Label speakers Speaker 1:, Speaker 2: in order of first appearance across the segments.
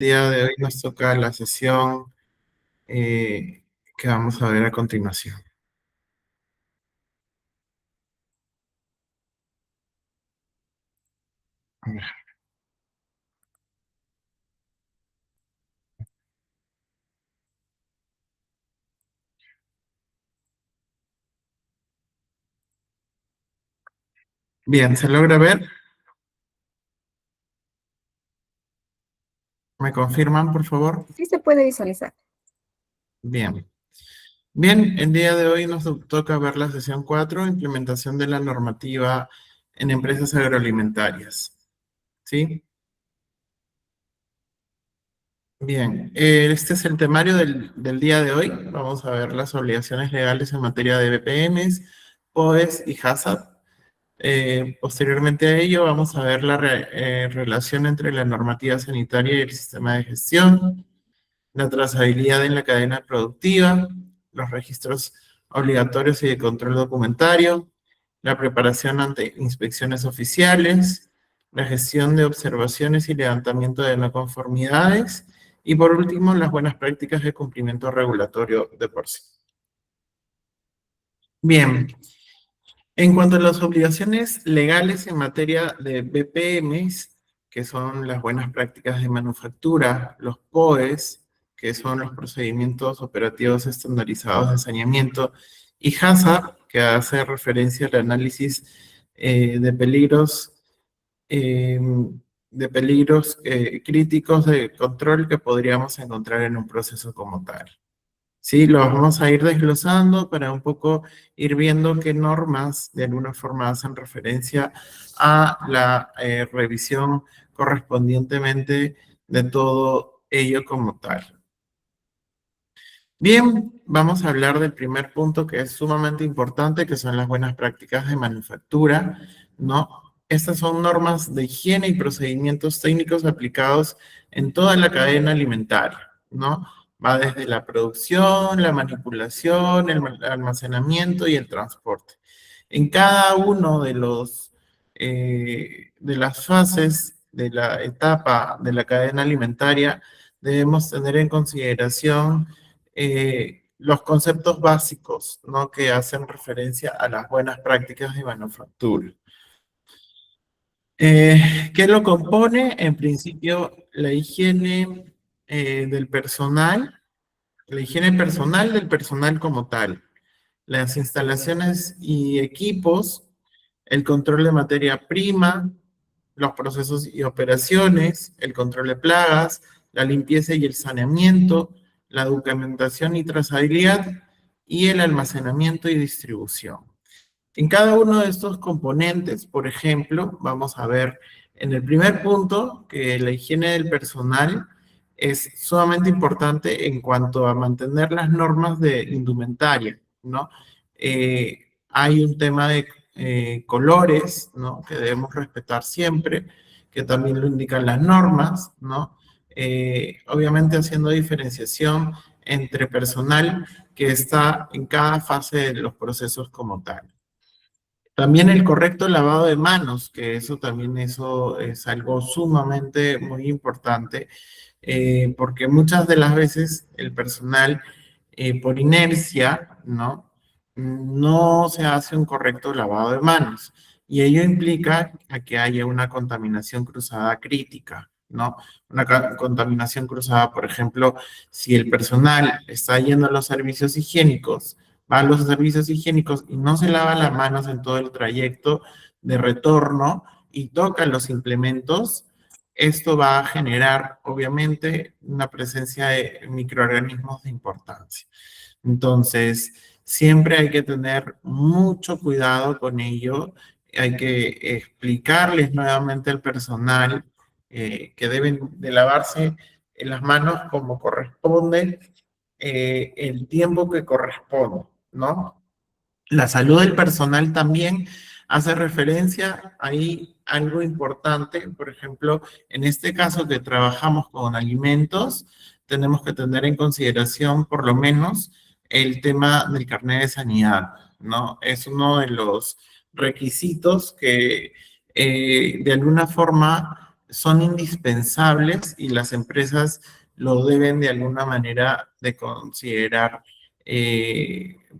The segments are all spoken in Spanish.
Speaker 1: El día de hoy nos toca la sesión eh, que vamos a ver a continuación. A ver. Bien, ¿se logra ver? ¿Me confirman, por favor?
Speaker 2: Sí se puede visualizar.
Speaker 1: Bien. Bien, el día de hoy nos toca ver la sesión 4, implementación de la normativa en empresas agroalimentarias. ¿Sí? Bien, este es el temario del día de hoy. Vamos a ver las obligaciones legales en materia de BPMs, POEs y HACCP. Posteriormente a ello, vamos a ver la relación entre la normativa sanitaria y el sistema de gestión, la trazabilidad en la cadena productiva, los registros obligatorios y de control documentario, la preparación ante inspecciones oficiales, la gestión de observaciones y levantamiento de no conformidades, y por último, las buenas prácticas de cumplimiento regulatorio de por sí. Bien, en cuanto a las obligaciones legales en materia de BPMs, que son las buenas prácticas de manufactura, los POEs, que son los procedimientos operativos estandarizados de saneamiento, y HACCP, que hace referencia al análisis de peligros, eh, críticos de control que podríamos encontrar en un proceso como tal. Sí, lo vamos a ir desglosando para un poco ir viendo qué normas de alguna forma hacen referencia a la revisión correspondientemente de todo ello como tal. Bien, vamos a hablar del primer punto que es sumamente importante, que son las buenas prácticas de manufactura, ¿no? Estas son normas de higiene y procedimientos técnicos aplicados en toda la cadena alimentaria, ¿no? Va desde la producción, la manipulación, el almacenamiento y el transporte. En cada uno de las fases de la etapa de la cadena alimentaria, debemos tener en consideración los conceptos básicos, ¿no? Que hacen referencia a las buenas prácticas de manufactura. ¿Qué lo compone? En principio, la higiene del personal, la higiene personal del personal como tal, las instalaciones y equipos, el control de materia prima, los procesos y operaciones, el control de plagas, la limpieza y el saneamiento, la documentación y trazabilidad y el almacenamiento y distribución. En cada uno de estos componentes, por ejemplo, vamos a ver en el primer punto que la higiene del personal es sumamente importante en cuanto a mantener las normas de indumentaria, ¿no? Hay un tema de colores, ¿no? Que debemos respetar siempre, que también lo indican las normas, ¿no? Obviamente haciendo diferenciación entre personal que está en cada fase de los procesos como tal. También el correcto lavado de manos, que eso es algo sumamente muy importante, porque muchas de las veces el personal, por inercia, ¿no? No se hace un correcto lavado de manos. Y ello implica a que haya una contaminación cruzada crítica, ¿no? Una contaminación cruzada, por ejemplo, si el personal está yendo a los servicios higiénicos, va a los servicios higiénicos y no se lava las manos en todo el trayecto de retorno y toca los implementos, esto va a generar, obviamente, una presencia de microorganismos de importancia. Entonces, siempre hay que tener mucho cuidado con ello. Hay que explicarles nuevamente al personal que deben de lavarse las manos como corresponde, el tiempo que corresponde, ¿no? La salud del personal también hace referencia ahí algo importante. Por ejemplo, en este caso que trabajamos con alimentos, tenemos que tener en consideración por lo menos el tema del carnet de sanidad, ¿no? Es uno de los requisitos que de alguna forma son indispensables y las empresas lo deben de alguna manera de considerar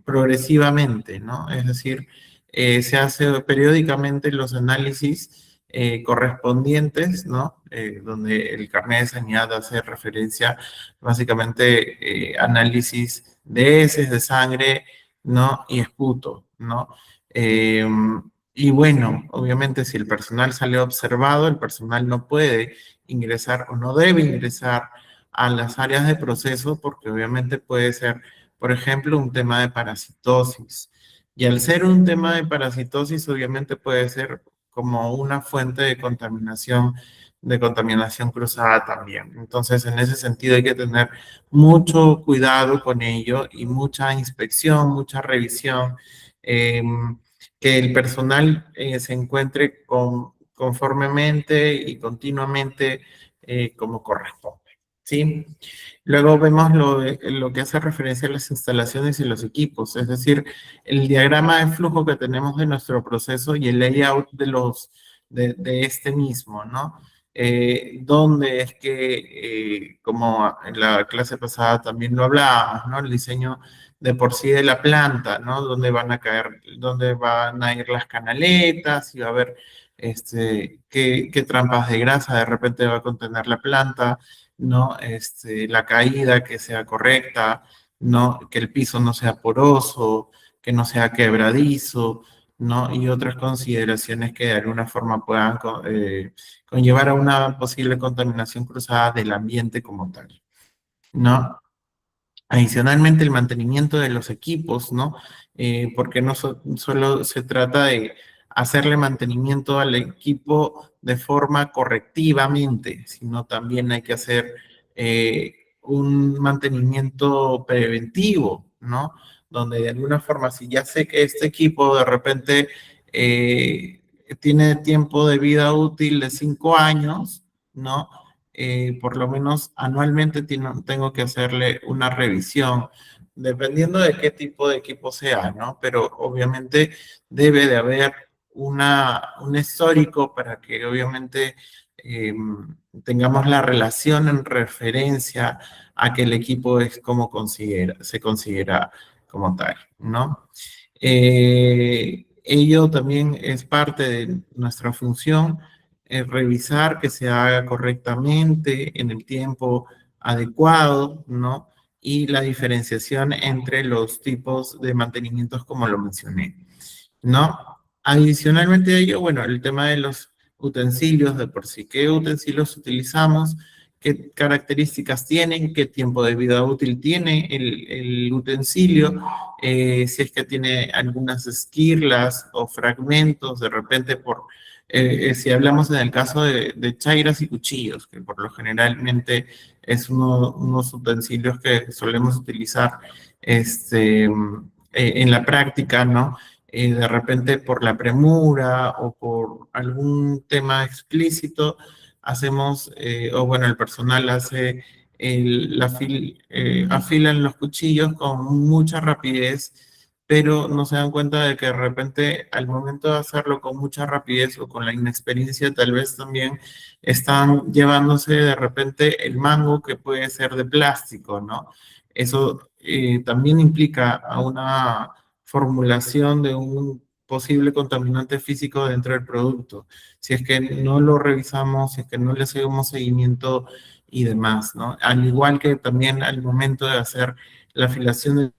Speaker 1: progresivamente, ¿no? Es decir, se hace periódicamente los análisis correspondientes, ¿no? Donde el carnet de sanidad hace referencia básicamente análisis de heces, de sangre, ¿no? Y esputo, ¿no? Eh, y bueno, obviamente si el personal sale observado, el personal no puede ingresar o no debe ingresar a las áreas de proceso porque obviamente puede ser, por ejemplo, un tema de parasitosis. Y al ser un tema de parasitosis, obviamente puede ser como una fuente de contaminación cruzada también. Entonces, en ese sentido hay que tener mucho cuidado con ello y mucha inspección, mucha revisión. Que el personal se encuentre conformemente y continuamente como corresponde. ¿Sí? Luego vemos lo que hace referencia a las instalaciones y los equipos, es decir, el diagrama de flujo que tenemos de nuestro proceso y el layout de este mismo, ¿no? Donde es que, como en la clase pasada también lo hablábamos, ¿no? El diseño de por sí de la planta, ¿no? Dónde van a caer, dónde van a ir las canaletas, y va a haber qué trampas de grasa de repente va a contener la planta, ¿no? La caída que sea correcta, ¿no? Que el piso no sea poroso, que no sea quebradizo, ¿no? Y otras consideraciones que de alguna forma puedan conllevar a una posible contaminación cruzada del ambiente como tal, ¿no? Adicionalmente, el mantenimiento de los equipos, ¿no? Porque no solo se trata de hacerle mantenimiento al equipo de forma correctivamente, sino también hay que hacer un mantenimiento preventivo, ¿no? Donde de alguna forma, si ya sé que este equipo de repente tiene tiempo de vida útil de 5 años, ¿no? Por lo menos anualmente tengo que hacerle una revisión, dependiendo de qué tipo de equipo sea, ¿no? Pero obviamente debe de haber un histórico para que obviamente eh, tengamos la relación en referencia a que el equipo es como se considera como tal, ¿no? Ello también es parte de nuestra función, revisar que se haga correctamente en el tiempo adecuado, ¿no? Y la diferenciación entre los tipos de mantenimientos, como lo mencioné, ¿no? Adicionalmente a ello, bueno, el tema de los utensilios de por sí. ¿Qué utensilios utilizamos? ¿Qué características tienen? ¿Qué tiempo de vida útil tiene el utensilio? Si es que tiene algunas esquirlas o fragmentos, de repente si hablamos en el caso de chairas y cuchillos, que por lo generalmente es unos utensilios que solemos utilizar en la práctica, ¿no? De repente por la premura o por algún tema explícito, hacemos, o bueno, el personal hace, afilan los cuchillos con mucha rapidez, pero no se dan cuenta de que de repente al momento de hacerlo con mucha rapidez o con la inexperiencia, tal vez también están llevándose de repente el mango que puede ser de plástico, ¿no? Eso también implica a una formulación de un posible contaminante físico dentro del producto. Si es que no lo revisamos, si es que no le hacemos seguimiento y demás, ¿no? Al igual que también al momento de hacer la afilación de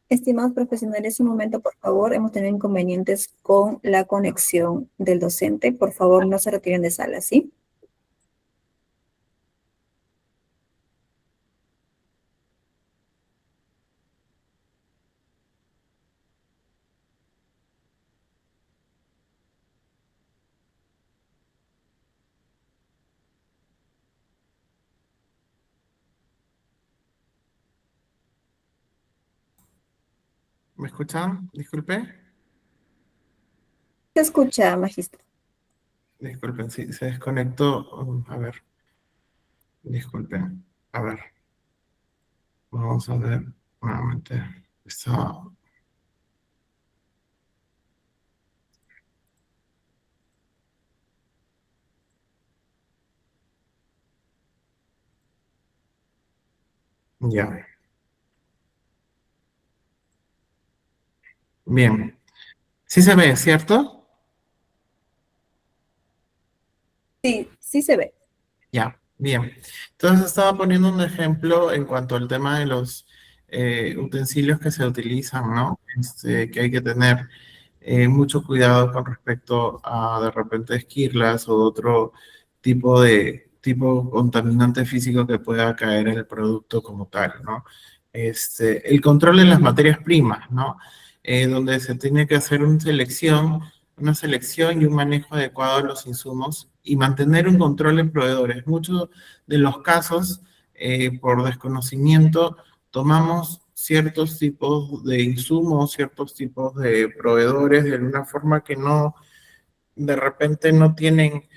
Speaker 2: Estimados profesionales, un momento, por favor. Hemos tenido inconvenientes con la conexión del docente. Por favor, no se retiren de sala, ¿sí?
Speaker 1: ¿Me escuchan? Disculpe.
Speaker 2: Se escucha, magistro.
Speaker 1: Disculpen, sí, se desconectó. A ver, disculpen. A ver, vamos a ver nuevamente. Está ya. Bien. Sí se ve, ¿cierto?
Speaker 2: Sí, sí se ve.
Speaker 1: Ya, bien. Entonces estaba poniendo un ejemplo en cuanto al tema de los utensilios que se utilizan, ¿no? Que hay que tener mucho cuidado con respecto a de repente esquirlas o otro tipo contaminante físico que pueda caer en el producto como tal, ¿no? El control de las materias primas, ¿no? Donde se tiene que hacer una selección y un manejo adecuado de los insumos y mantener un control en proveedores. Muchos de los casos, por desconocimiento, tomamos ciertos tipos de insumos, ciertos tipos de proveedores de una forma que no, de repente no tienen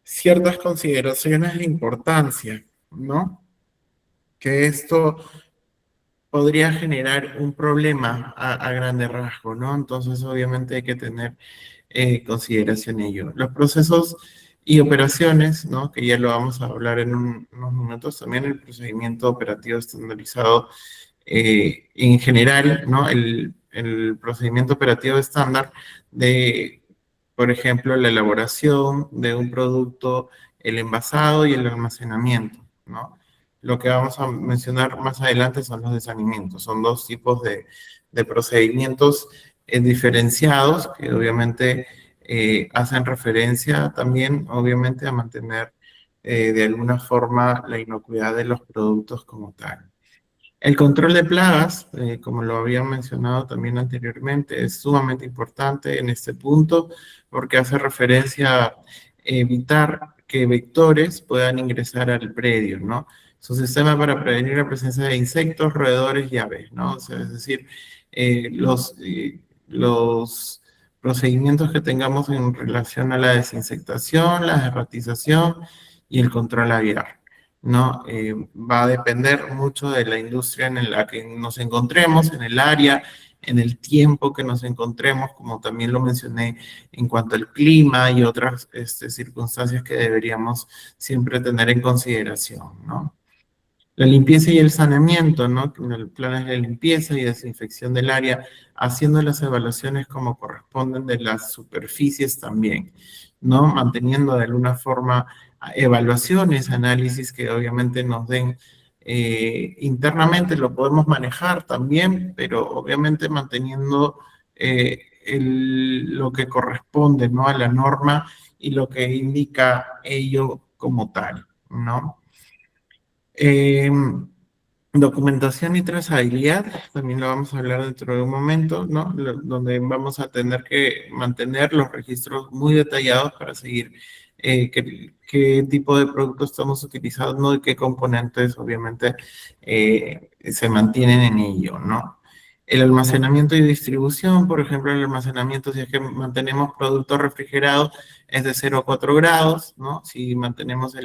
Speaker 1: ciertas consideraciones de importancia, ¿no? Que esto podría generar un problema a grandes rasgos, ¿no? Entonces, obviamente hay que tener consideración ello. Los procesos y operaciones, ¿no? Que ya lo vamos a hablar en unos minutos, también el procedimiento operativo estandarizado en general, ¿no? El procedimiento operativo estándar de, por ejemplo, la elaboración de un producto, el envasado y el almacenamiento, ¿no? Lo que vamos a mencionar más adelante son los desanimientos. Son dos tipos de procedimientos diferenciados que obviamente hacen referencia también, obviamente, a mantener de alguna forma la inocuidad de los productos como tal. El control de plagas, como lo había mencionado también anteriormente, es sumamente importante en este punto porque hace referencia a evitar que vectores puedan ingresar al predio, ¿no? Es un sistema para prevenir la presencia de insectos, roedores y aves, ¿no? O sea, es decir, los procedimientos que tengamos en relación a la desinsectación, la derratización y el control aviar. ¿No? Va a depender mucho de la industria en la que nos encontremos, en el área, en el tiempo que nos encontremos, como también lo mencioné en cuanto al clima y otras circunstancias que deberíamos siempre tener en consideración, ¿no? La limpieza y el saneamiento, ¿no? Planes de limpieza y desinfección del área, haciendo las evaluaciones como corresponden de las superficies también, ¿no? Manteniendo de alguna forma evaluaciones, análisis que obviamente nos den internamente, lo podemos manejar también, pero obviamente manteniendo lo que corresponde, ¿no? A la norma y lo que indica ello como tal, ¿no? Eh, Documentación y trazabilidad, también lo vamos a hablar dentro de un momento, ¿no? Donde vamos a tener que mantener los registros muy detallados para seguir qué tipo de productos estamos utilizando y qué componentes, obviamente, se mantienen en ello, ¿no? El almacenamiento y distribución, por ejemplo, el almacenamiento, si es que mantenemos productos refrigerados, es de 0 a 4 grados, ¿no? Si mantenemos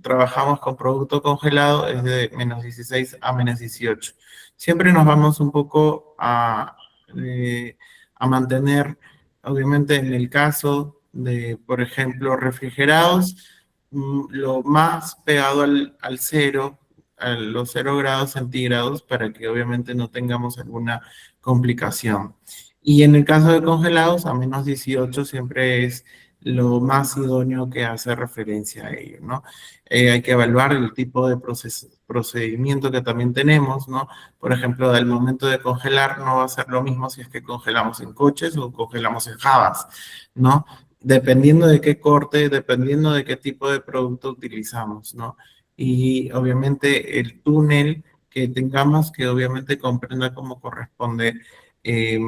Speaker 1: trabajamos con producto congelado, es de -16 a -18. Siempre nos vamos un poco a mantener, obviamente en el caso de, por ejemplo, refrigerados, lo más pegado al cero, a los 0 grados centígrados, para que obviamente no tengamos alguna complicación. Y en el caso de congelados, a -18 siempre es lo más idóneo que hace referencia a ello, ¿no? Hay que evaluar el tipo de procedimiento que también tenemos, ¿no? Por ejemplo, al momento de congelar no va a ser lo mismo si es que congelamos en coches o congelamos en jabas, ¿no? Dependiendo de qué corte, dependiendo de qué tipo de producto utilizamos, ¿no? Y obviamente el túnel que tengamos que obviamente comprenda cómo corresponde eh,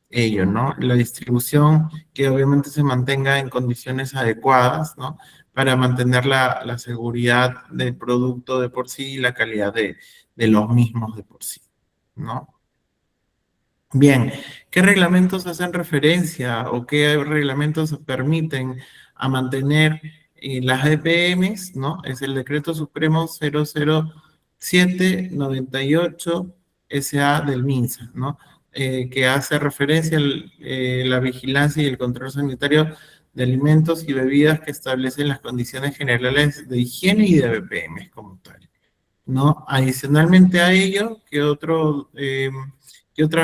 Speaker 1: ello, ¿no? La distribución que obviamente se mantenga en condiciones adecuadas, ¿no? Para mantener la seguridad del producto de por sí y la calidad de los mismos de por sí, ¿no? Bien, ¿qué reglamentos hacen referencia o qué reglamentos permiten a mantener las EPMs, ¿no? Es el Decreto Supremo 00798 SA del MINSA, ¿no? Que hace referencia a la vigilancia y el control sanitario de alimentos y bebidas que establecen las condiciones generales de higiene y de BPM como tal, ¿no? Adicionalmente a ello, ¿qué otra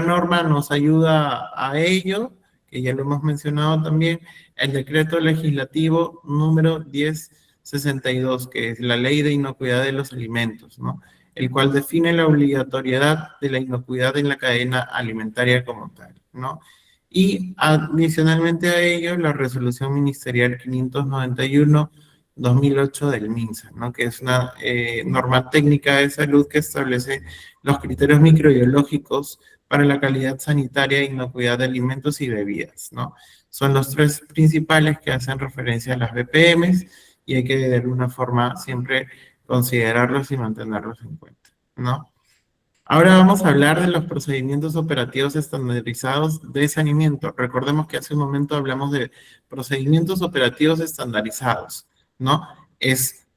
Speaker 1: norma nos ayuda a ello? Que ya lo hemos mencionado también, el decreto legislativo número 1062, que es la ley de inocuidad de los alimentos, ¿no? El cual define la obligatoriedad de la inocuidad en la cadena alimentaria como tal, ¿no? Y adicionalmente a ello, la resolución ministerial 591 2008 del MINSA, ¿no? Que es una norma técnica de salud que establece los criterios microbiológicos para la calidad sanitaria e inocuidad de alimentos y bebidas, ¿no? Son los tres principales que hacen referencia a las BPMs y hay que de alguna forma siempre considerarlos y mantenerlos en cuenta, ¿no? Ahora vamos a hablar de los procedimientos operativos estandarizados de saneamiento. Recordemos que hace un momento hablamos de procedimientos operativos estandarizados, ¿no? Es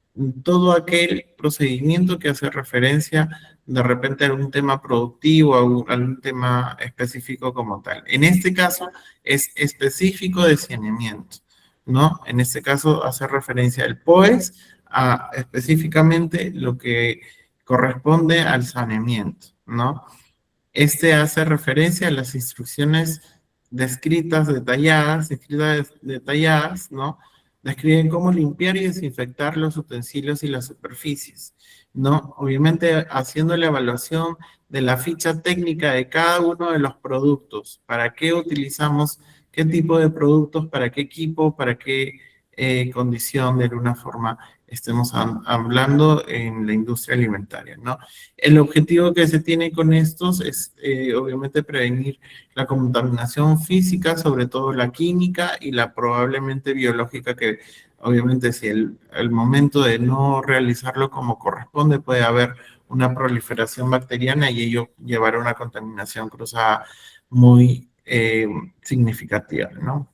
Speaker 1: todo aquel procedimiento que hace referencia de repente a un tema productivo, a un tema específico como tal. En este caso es específico de saneamiento, ¿no? En este caso hace referencia al POES a específicamente lo que corresponde al saneamiento, ¿no? Este hace referencia a las instrucciones detalladas, ¿no? Describen cómo limpiar y desinfectar los utensilios y las superficies, ¿no? Obviamente haciendo la evaluación de la ficha técnica de cada uno de los productos, para qué utilizamos, qué tipo de productos, para qué equipo, para qué condición de alguna forma estemos hablando en la industria alimentaria, ¿no? El objetivo que se tiene con estos es obviamente prevenir la contaminación física, sobre todo la química y la probablemente biológica que obviamente si el momento de no realizarlo como corresponde puede haber una proliferación bacteriana y ello llevará a una contaminación cruzada muy significativa, ¿no?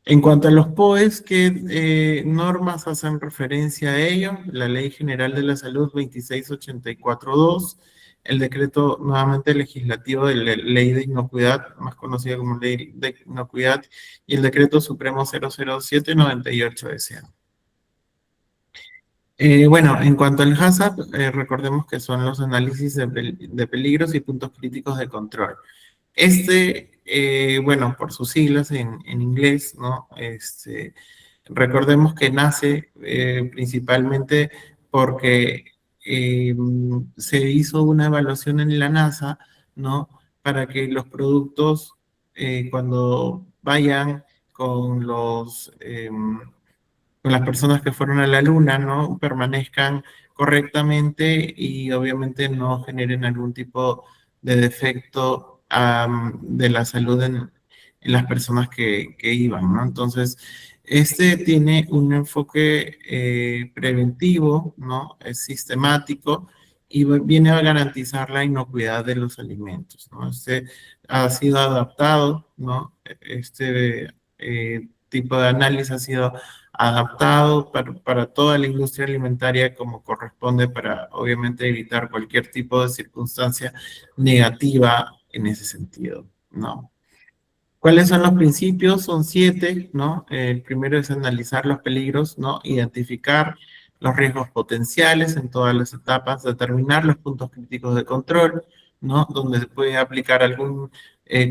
Speaker 1: En cuanto a los POEs, ¿qué normas hacen referencia a ello? La Ley General de la Salud 26842, el decreto nuevamente legislativo de la Ley de Inocuidad, más conocida como Ley de Inocuidad, y el decreto supremo 00798 SA. Bueno, en cuanto al HACCP, recordemos que son los análisis de peligros y puntos críticos de control. Bueno, por sus siglas en inglés, ¿no? Recordemos que nace principalmente porque se hizo una evaluación en la NASA, ¿no? Para que los productos, cuando vayan con con las personas que fueron a la Luna, ¿no? Permanezcan correctamente y obviamente no generen algún tipo de defecto de la salud en las personas que iban, ¿no? Entonces, este tiene un enfoque preventivo, ¿no? Es sistemático y viene a garantizar la inocuidad de los alimentos, ¿no? Este ha sido adaptado, ¿no? Este tipo de análisis ha sido adaptado para toda la industria alimentaria como corresponde para obviamente evitar cualquier tipo de circunstancia negativa en ese sentido, ¿no? ¿Cuáles son los principios? Son 7, ¿no? El primero es analizar los peligros, ¿no? Identificar los riesgos potenciales en todas las etapas, determinar los puntos críticos de control, ¿no? Donde se puede aplicar algún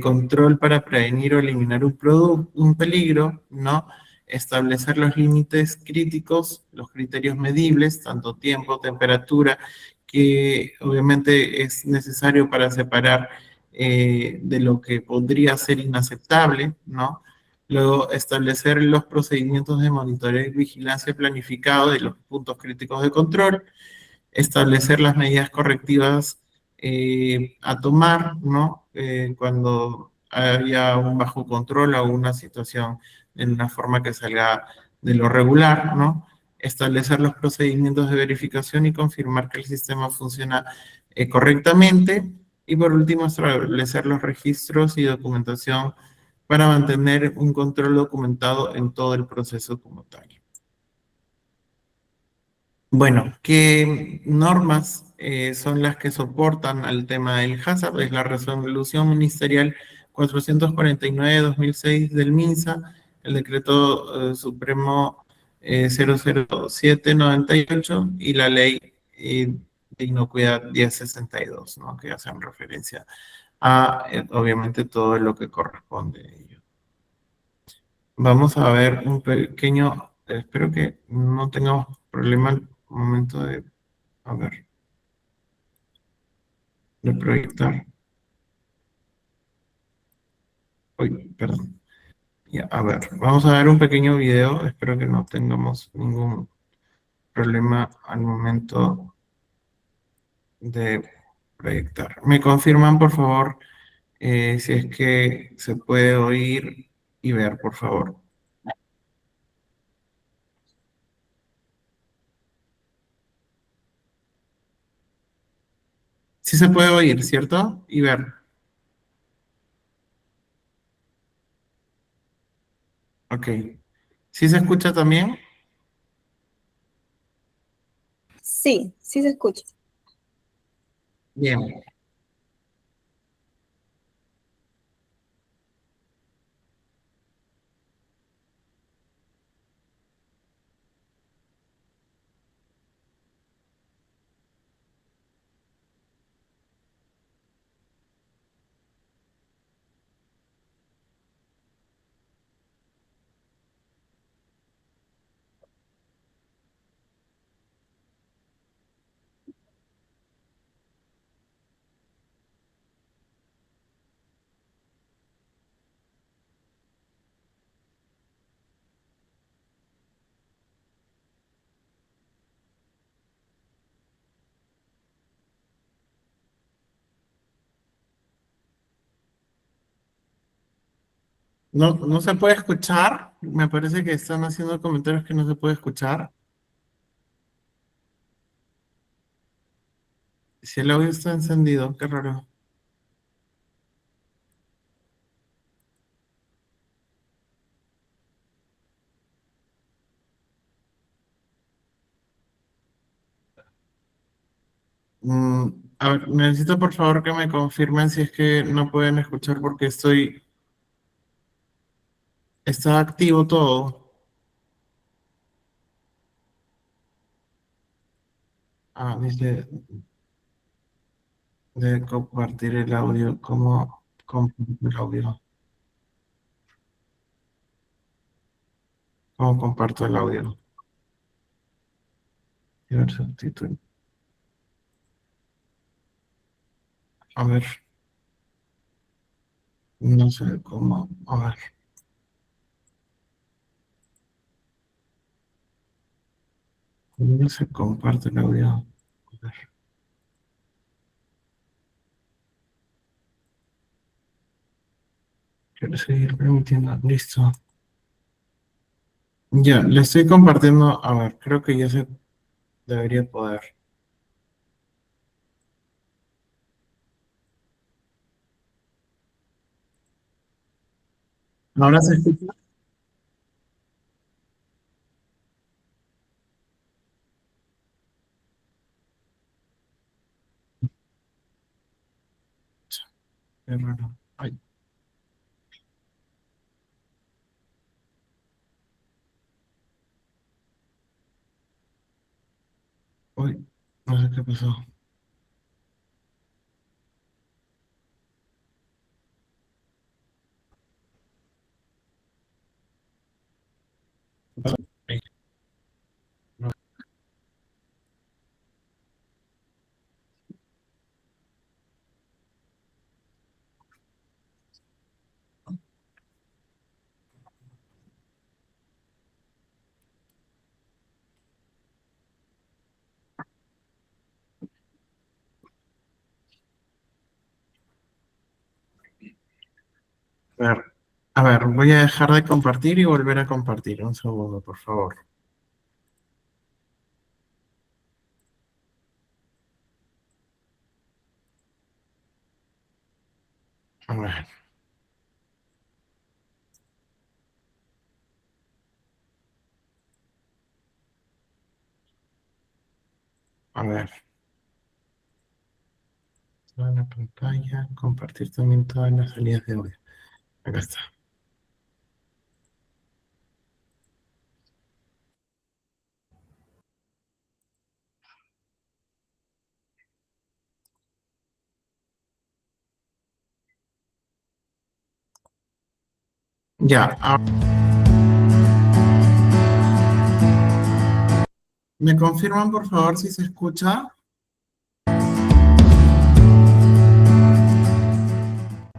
Speaker 1: control para prevenir o eliminar un peligro, ¿no? establecer los límites críticos, los criterios medibles, tanto tiempo, temperatura, que obviamente es necesario para separar de lo que podría ser inaceptable, ¿no? Luego, establecer los procedimientos de monitoreo y vigilancia planificado de los puntos críticos de control, establecer las medidas correctivas a tomar, ¿no? Cuando haya un bajo control o una situación en una forma que salga de lo regular, ¿no? Establecer los procedimientos de verificación y confirmar que el sistema funciona correctamente. Y por último, establecer los registros y documentación para mantener un control documentado en todo el proceso como tal. Bueno, ¿qué normas son las que soportan al tema del HACCP? Es la Resolución Ministerial 449/2006 del MINSA, el Decreto Supremo 00798 y la Ley de Inocuidad 1062, ¿no? Que hacen referencia a, obviamente, todo lo que corresponde a ello. Vamos a ver un pequeño, espero que no tengamos problema al momento de, a ver, de proyectar. Uy, perdón. Ya, a ver, vamos a ver un pequeño video, espero que no tengamos ningún problema al momento de proyectar. ¿Me confirman, por favor, si es que se puede oír y ver, por favor? Sí se puede oír, ¿cierto? Y ver. Ok. ¿Sí se escucha también?
Speaker 2: Sí, sí se escucha.
Speaker 1: Bien. No, no se puede escuchar. Me parece que están haciendo comentarios que no se puede escuchar. Si el audio está encendido, qué raro. Mm, a ver, necesito por favor que me confirmen si es que no pueden escuchar porque está activo todo. Ah, dice de compartir el audio. ¿Cómo compartir el audio? ¿Cómo comparto el audio? Y ver subtítulo. A ver, no sé cómo. A ver, ¿cómo se comparte el audio? A ver, quiero seguir permitiendo. Listo. Ya, le estoy compartiendo. A ver, creo que ya se debería poder. ¿Ahora se escucha? Qué raro. Ay, uy, no sé qué pasó. ver, a ver, voy a dejar de compartir y volver a compartir. Un segundo, por favor. A ver. A ver. Toda la pantalla, compartir también todas las salidas de audio. Acá está. Ya. ¿Me confirman, por favor, si se escucha?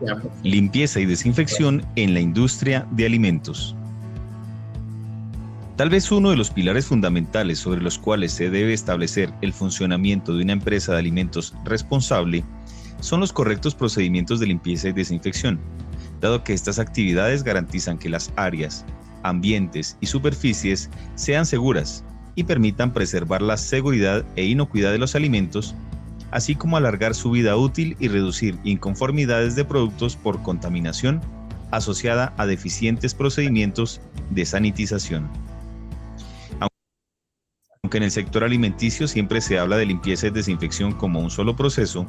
Speaker 1: Ya, perfecto.
Speaker 3: Limpieza y desinfección en la industria de alimentos. Tal vez uno de los pilares fundamentales sobre los cuales se debe establecer el funcionamiento de una empresa de alimentos responsable son los correctos procedimientos de limpieza y desinfección, dado que estas actividades garantizan que las áreas, ambientes y superficies sean seguras y permitan preservar la seguridad e inocuidad de los alimentos, así como alargar su vida útil y reducir inconformidades de productos por contaminación asociada a deficientes procedimientos de sanitización. Aunque en el sector alimenticio siempre se habla de limpieza y desinfección como un solo proceso,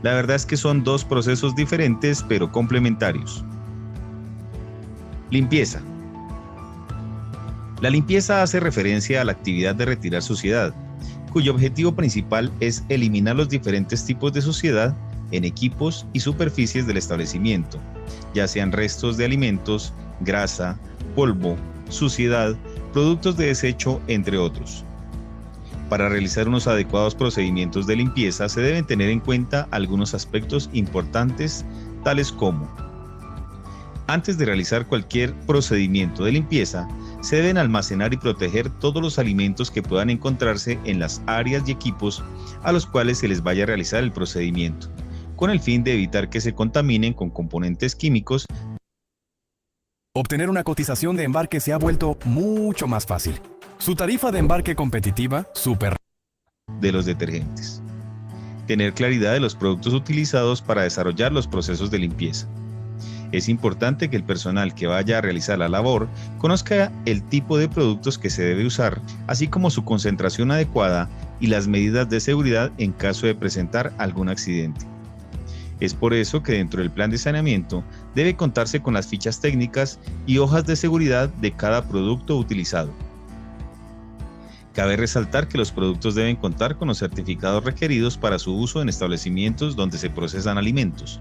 Speaker 3: la verdad es que son dos procesos diferentes pero complementarios. Limpieza. La limpieza hace referencia a la actividad de retirar suciedad, cuyo objetivo principal es eliminar los diferentes tipos de suciedad en equipos y superficies del establecimiento, ya sean restos de alimentos, grasa, polvo, suciedad, productos de desecho, entre otros. Para realizar unos adecuados procedimientos de limpieza se deben tener en cuenta algunos aspectos importantes, tales como: antes de realizar cualquier procedimiento de limpieza, se deben almacenar y proteger todos los alimentos que puedan encontrarse en las áreas y equipos a los cuales se les vaya a realizar el procedimiento, con el fin de evitar que se contaminen con componentes químicos.
Speaker 4: Obtener una cotización de embarque se ha vuelto mucho más fácil. Su tarifa de embarque competitiva, súper
Speaker 3: de los detergentes. Tener claridad de los productos utilizados para desarrollar los procesos de limpieza. Es importante que el personal que vaya a realizar la labor conozca el tipo de productos que se debe usar, así como su concentración adecuada y las medidas de seguridad en caso de presentar algún accidente. Es por eso que dentro del plan de saneamiento debe contarse con las fichas técnicas y hojas de seguridad de cada producto utilizado. Cabe resaltar que los productos deben contar con los certificados requeridos para su uso en establecimientos donde se procesan alimentos,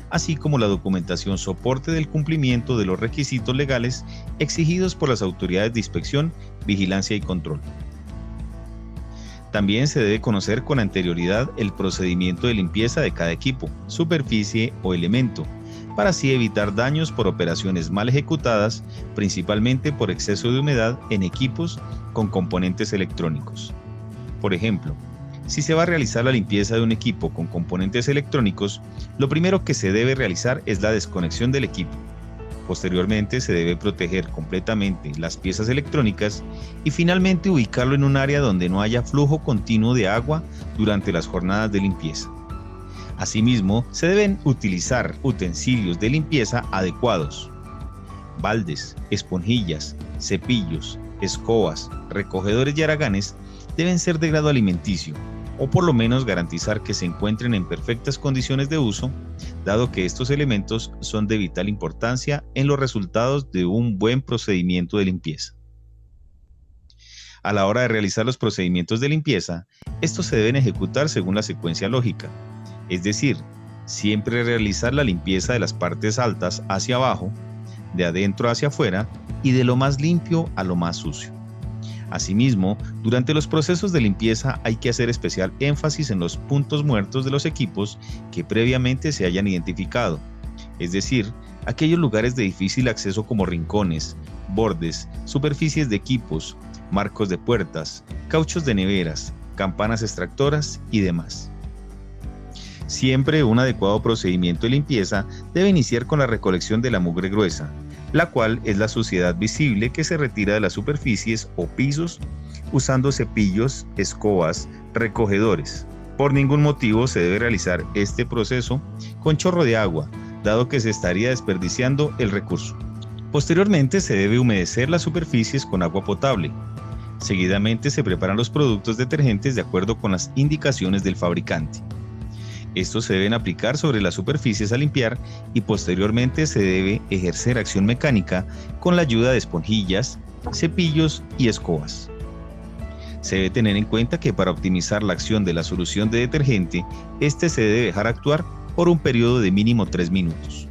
Speaker 3: así como la documentación soporte del cumplimiento de los requisitos legales exigidos por las autoridades de inspección, vigilancia y control. También se debe conocer con anterioridad el procedimiento de limpieza de cada equipo, superficie o elemento, para así evitar daños por operaciones mal ejecutadas, principalmente por exceso de humedad en equipos con componentes electrónicos. Por ejemplo, si se va a realizar la limpieza de un equipo con componentes electrónicos, lo primero que se debe realizar es la desconexión del equipo. Posteriormente se debe proteger completamente las piezas electrónicas y finalmente ubicarlo en un área donde no haya flujo continuo de agua durante las jornadas de limpieza. Asimismo, se deben utilizar utensilios de limpieza adecuados. Baldes, esponjillas, cepillos, escobas, recogedores y haraganes deben ser de grado alimenticio, o por lo menos garantizar que se encuentren en perfectas condiciones de uso, dado que estos elementos son de vital importancia en los resultados de un buen procedimiento de limpieza. A la hora de realizar los procedimientos de limpieza, estos se deben ejecutar según la secuencia lógica, es decir, siempre realizar la limpieza de las partes altas hacia abajo, de adentro hacia afuera y de lo más limpio a lo más sucio. Asimismo, durante los procesos de limpieza hay que hacer especial énfasis en los puntos muertos de los equipos que previamente se hayan identificado, es decir, aquellos lugares de difícil acceso como rincones, bordes, superficies de equipos, marcos de puertas, cauchos de neveras, campanas extractoras y demás. Siempre un adecuado procedimiento de limpieza debe iniciar con la recolección de la mugre gruesa, la cual es la suciedad visible que se retira de las superficies o pisos usando cepillos, escobas, recogedores. Por ningún motivo se debe realizar este proceso con chorro de agua, dado que se estaría desperdiciando el recurso. Posteriormente se debe humedecer las superficies con agua potable. Seguidamente se preparan los productos detergentes de acuerdo con las indicaciones del fabricante. Estos se deben aplicar sobre las superficies a limpiar y posteriormente se debe ejercer acción mecánica con la ayuda de esponjillas, cepillos y escobas. Se debe tener en cuenta que para optimizar la acción de la solución de detergente, este se debe dejar actuar por un periodo de mínimo 3 minutos.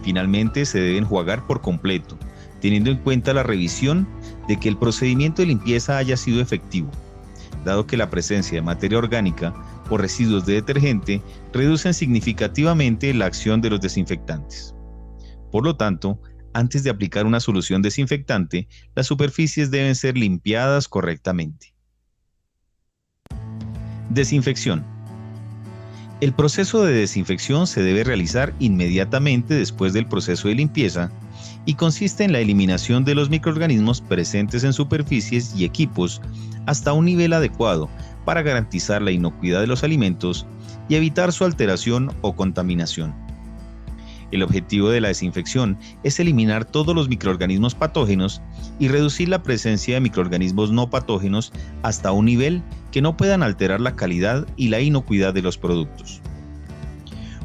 Speaker 3: Finalmente se debe enjuagar por completo, teniendo en cuenta la revisión de que el procedimiento de limpieza haya sido efectivo, dado que la presencia de materia orgánica o residuos de detergente reducen significativamente la acción de los desinfectantes. Por lo tanto, antes de aplicar una solución desinfectante, las superficies deben ser limpiadas correctamente. Desinfección. El proceso de desinfección se debe realizar inmediatamente después del proceso de limpieza y consiste en la eliminación de los microorganismos presentes en superficies y equipos hasta un nivel adecuado para garantizar la inocuidad de los alimentos y evitar su alteración o contaminación. El objetivo de la desinfección es eliminar todos los microorganismos patógenos y reducir la presencia de microorganismos no patógenos hasta un nivel que no puedan alterar la calidad y la inocuidad de los productos.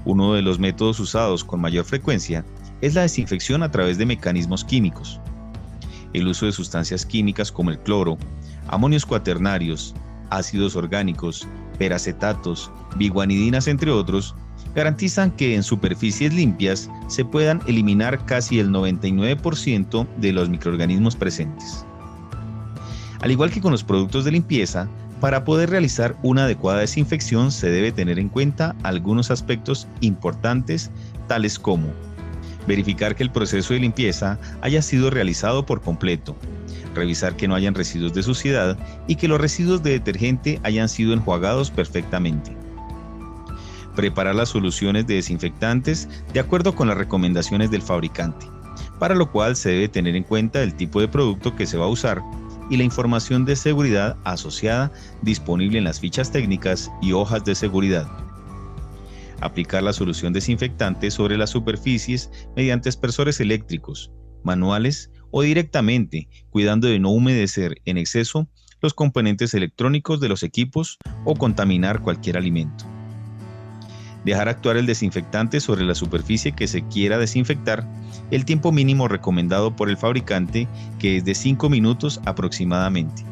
Speaker 3: Uno de los métodos usados con mayor frecuencia es la desinfección a través de mecanismos químicos. El uso de sustancias químicas como el cloro, amonios cuaternarios, ácidos orgánicos, peracetatos, biguanidinas, entre otros, garantizan que en superficies limpias se puedan eliminar casi el 99% de los microorganismos presentes. Al igual que con los productos de limpieza, para poder realizar una adecuada desinfección se debe tener en cuenta algunos aspectos importantes, tales como verificar que el proceso de limpieza haya sido realizado por completo, revisar que no hayan residuos de suciedad y que los residuos de detergente hayan sido enjuagados perfectamente. Preparar las soluciones de desinfectantes de acuerdo con las recomendaciones del fabricante, para lo cual se debe tener en cuenta el tipo de producto que se va a usar y la información de seguridad asociada disponible en las fichas técnicas y hojas de seguridad. Aplicar la solución desinfectante sobre las superficies mediante aspersores eléctricos, manuales o directamente, cuidando de no humedecer en exceso los componentes electrónicos de los equipos o contaminar cualquier alimento. Dejar actuar el desinfectante sobre la superficie que se quiera desinfectar, el tiempo mínimo recomendado por el fabricante, que es de 5 minutos aproximadamente.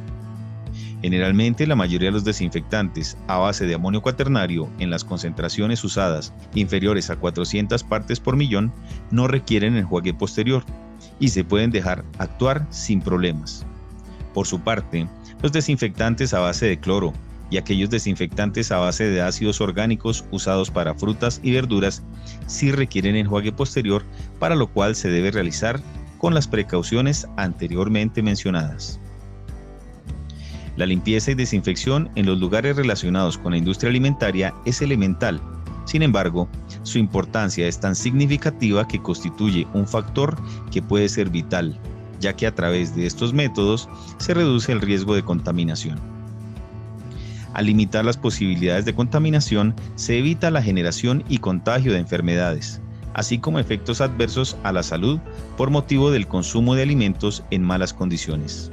Speaker 3: Generalmente, la mayoría de los desinfectantes a base de amonio cuaternario en las concentraciones usadas inferiores a 400 partes por millón no requieren enjuague posterior y se pueden dejar actuar sin problemas. Por su parte, los desinfectantes a base de cloro y aquellos desinfectantes a base de ácidos orgánicos usados para frutas y verduras sí requieren enjuague posterior, para lo cual se debe realizar con las precauciones anteriormente mencionadas. La limpieza y desinfección en los lugares relacionados con la industria alimentaria es elemental. Sin embargo, su importancia es tan significativa que constituye un factor que puede ser vital, ya que a través de estos métodos se reduce el riesgo de contaminación. Al limitar las posibilidades de contaminación, se evita la generación y contagio de enfermedades, así como efectos adversos a la salud por motivo del consumo de alimentos en malas condiciones.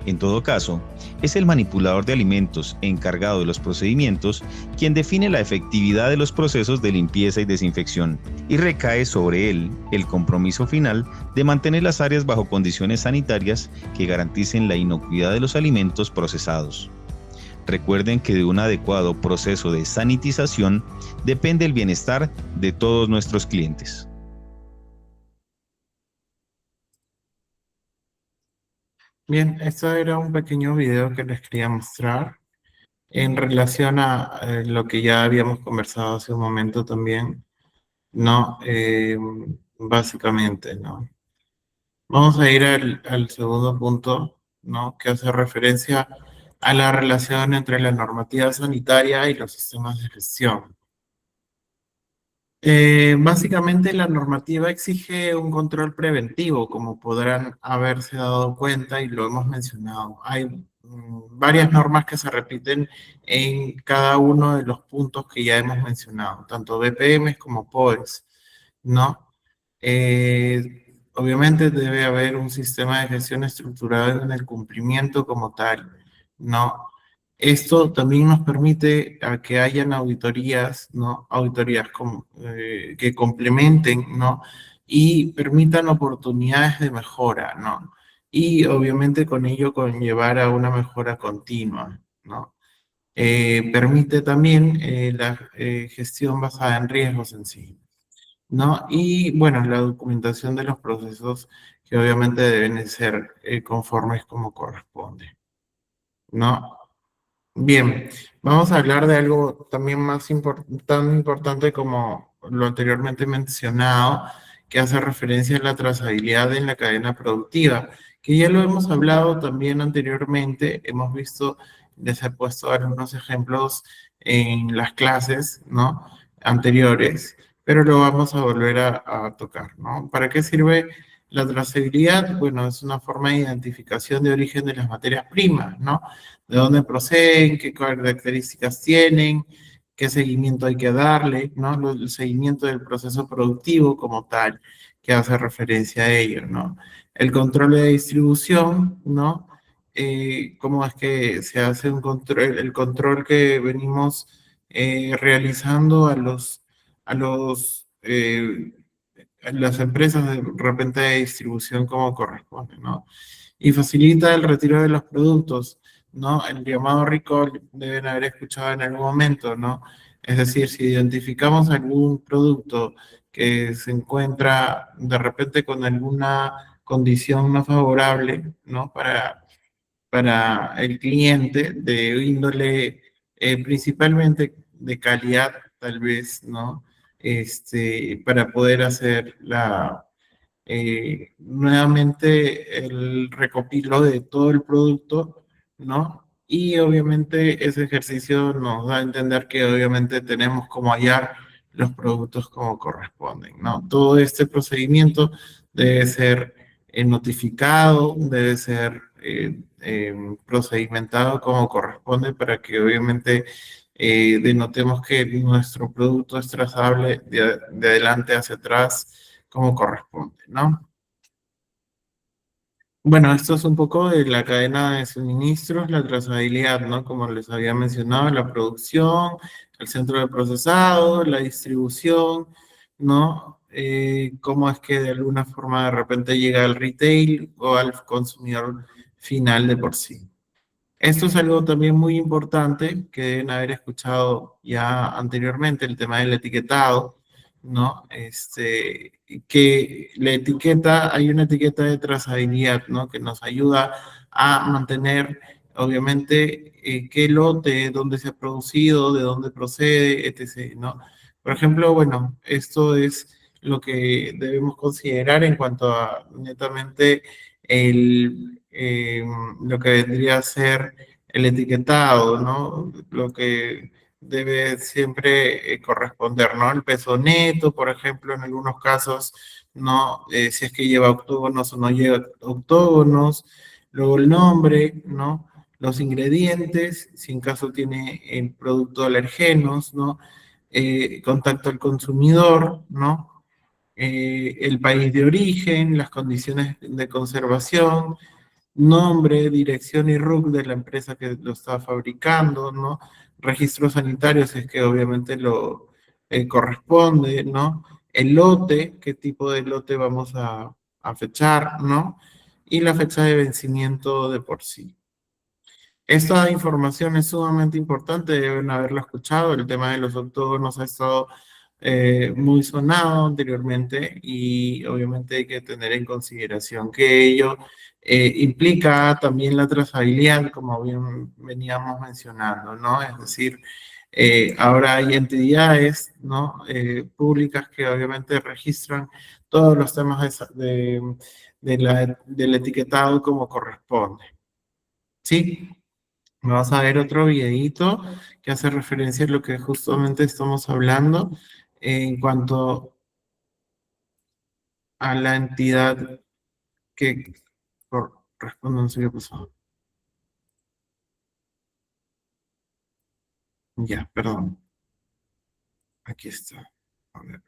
Speaker 3: En todo caso, es el manipulador de alimentos encargado de los procedimientos quien define la efectividad de los procesos de limpieza y desinfección, y recae sobre él el compromiso final de mantener las áreas bajo condiciones sanitarias que garanticen la inocuidad de los alimentos procesados. Recuerden que de un adecuado proceso de sanitización depende el bienestar de todos nuestros clientes.
Speaker 1: Bien, esto era un pequeño video que les quería mostrar en relación a lo que ya habíamos conversado hace un momento también, ¿no? Básicamente, ¿no? Vamos a ir al segundo punto, ¿no? Que hace referencia a la relación entre la normativa sanitaria y los sistemas de gestión. Básicamente la normativa exige un control preventivo, como podrán haberse dado cuenta y lo hemos mencionado. Hay varias normas que se repiten en cada uno de los puntos que ya hemos mencionado, tanto BPM como POES, ¿no? Obviamente debe haber un sistema de gestión estructurado en el cumplimiento como tal, ¿no? Esto también nos permite a que hayan auditorías, ¿no? Auditorías que complementen, ¿no? Y permitan oportunidades de mejora, ¿no? Y obviamente con ello conllevar a una mejora continua, ¿no? Permite también la gestión basada en riesgos en sí, ¿no? Y bueno, la documentación de los procesos que obviamente deben de ser conformes como corresponde, ¿no? Bien, vamos a hablar de algo también tan importante como lo anteriormente mencionado, que hace referencia a la trazabilidad en la cadena productiva, que ya lo hemos hablado también anteriormente, hemos visto, les he puesto algunos ejemplos en las clases, ¿no? Anteriores, pero lo vamos a volver a tocar, ¿no? ¿Para qué sirve la trazabilidad? Bueno, es una forma de identificación de origen de las materias primas, ¿no? De dónde proceden, qué características tienen, qué seguimiento hay que darle, ¿no? El seguimiento del proceso productivo como tal, que hace referencia a ello, ¿no? El control de distribución, ¿no? Cómo es que se hace un control, el control que venimos realizando a las empresas de repente de distribución como corresponde, ¿no? Y facilita el retiro de los productos, ¿no? El llamado recall deben haber escuchado en algún momento, ¿no? Es decir, si identificamos algún producto que se encuentra de repente con alguna condición no favorable, ¿no? Para el cliente de índole principalmente de calidad, tal vez, ¿no? Para poder hacer nuevamente el recopilo de todo el producto, ¿no? Y obviamente ese ejercicio nos da a entender que obviamente tenemos como hallar los productos como corresponden, ¿no? Todo este procedimiento debe ser notificado, debe ser procedimentado como corresponde para que obviamente denotemos que nuestro producto es trazable de adelante hacia atrás como corresponde, ¿no? Bueno, esto es un poco de la cadena de suministros, la trazabilidad, ¿no? Como les había mencionado, la producción, el centro de procesado, la distribución, ¿no? Cómo es que de alguna forma de repente llega al retail o al consumidor final de por sí. Esto es algo también muy importante que deben haber escuchado ya anteriormente, el tema del etiquetado, ¿no? Que la etiqueta, hay una etiqueta de trazabilidad, ¿no? Que nos ayuda a mantener, obviamente, qué lote, dónde se ha producido, de dónde procede, etc., ¿no? Por ejemplo, bueno, esto es lo que debemos considerar en cuanto a netamente lo que vendría a ser el etiquetado, ¿no? Lo que debe siempre corresponder, ¿no? El peso neto, por ejemplo, en algunos casos, ¿no? Si es que lleva octógonos o no lleva octógonos, luego el nombre, ¿no? Los ingredientes, si en caso tiene el producto alergenos, ¿no? Contacto al consumidor, ¿no? El país de origen, las condiciones de conservación, nombre, dirección y RUC de la empresa que lo está fabricando, ¿no? Registros sanitarios es que obviamente lo corresponde, ¿no? El lote, qué tipo de lote vamos a fechar, ¿no? Y la fecha de vencimiento de por sí. Esta información es sumamente importante, deben haberlo escuchado. El tema de los octógonos ha estado muy sonado anteriormente y obviamente hay que tener en consideración que ello implica también la trazabilidad, como bien veníamos mencionando, ¿no? Es decir, ahora hay entidades, ¿no? Públicas que obviamente registran todos los temas del etiquetado como corresponde. ¿Sí? Vamos a ver otro videito que hace referencia a lo que justamente estamos hablando. en cuanto a la entidad que corresponde, no sé qué pasó. Ya, perdón. Aquí está. A ver.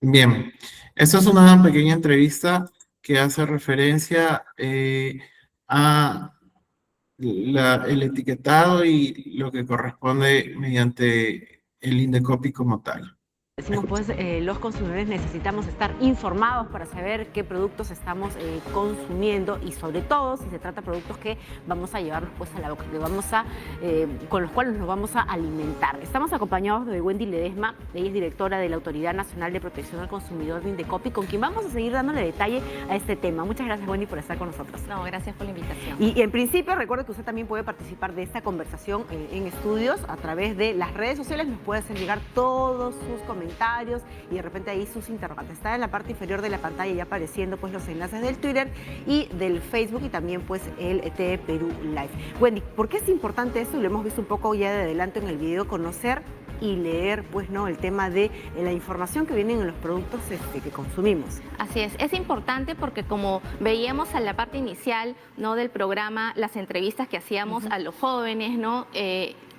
Speaker 1: Bien, esta es una pequeña entrevista que hace referencia a el etiquetado y lo que corresponde mediante el INDECOPI como tal.
Speaker 5: Decimos, pues, los consumidores necesitamos estar informados para saber qué productos estamos consumiendo y sobre todo si se trata de productos que vamos a llevarnos pues a la boca, con los cuales nos vamos a alimentar. Estamos acompañados de Wendy Ledesma, ella es directora de la Autoridad Nacional de Protección al Consumidor de INDECOPI, con quien vamos a seguir dándole detalle a este tema. Muchas gracias, Wendy, por estar con nosotros.
Speaker 6: No, gracias por la invitación.
Speaker 5: Y en principio, recuerdo que usted también puede participar de esta conversación en estudios a través de las redes sociales, nos puede hacer llegar todos sus comentarios y de repente ahí sus interrogantes. Está en la parte inferior de la pantalla ya apareciendo pues los enlaces del Twitter y del Facebook y también pues el TV Perú Live. Wendy, ¿por qué es importante esto? Y lo hemos visto un poco ya de adelanto en el video, conocer y leer pues no el tema de la información que viene en los productos que consumimos.
Speaker 6: Así es importante porque como veíamos en la parte inicial no del programa, las entrevistas que hacíamos a los jóvenes, ¿no?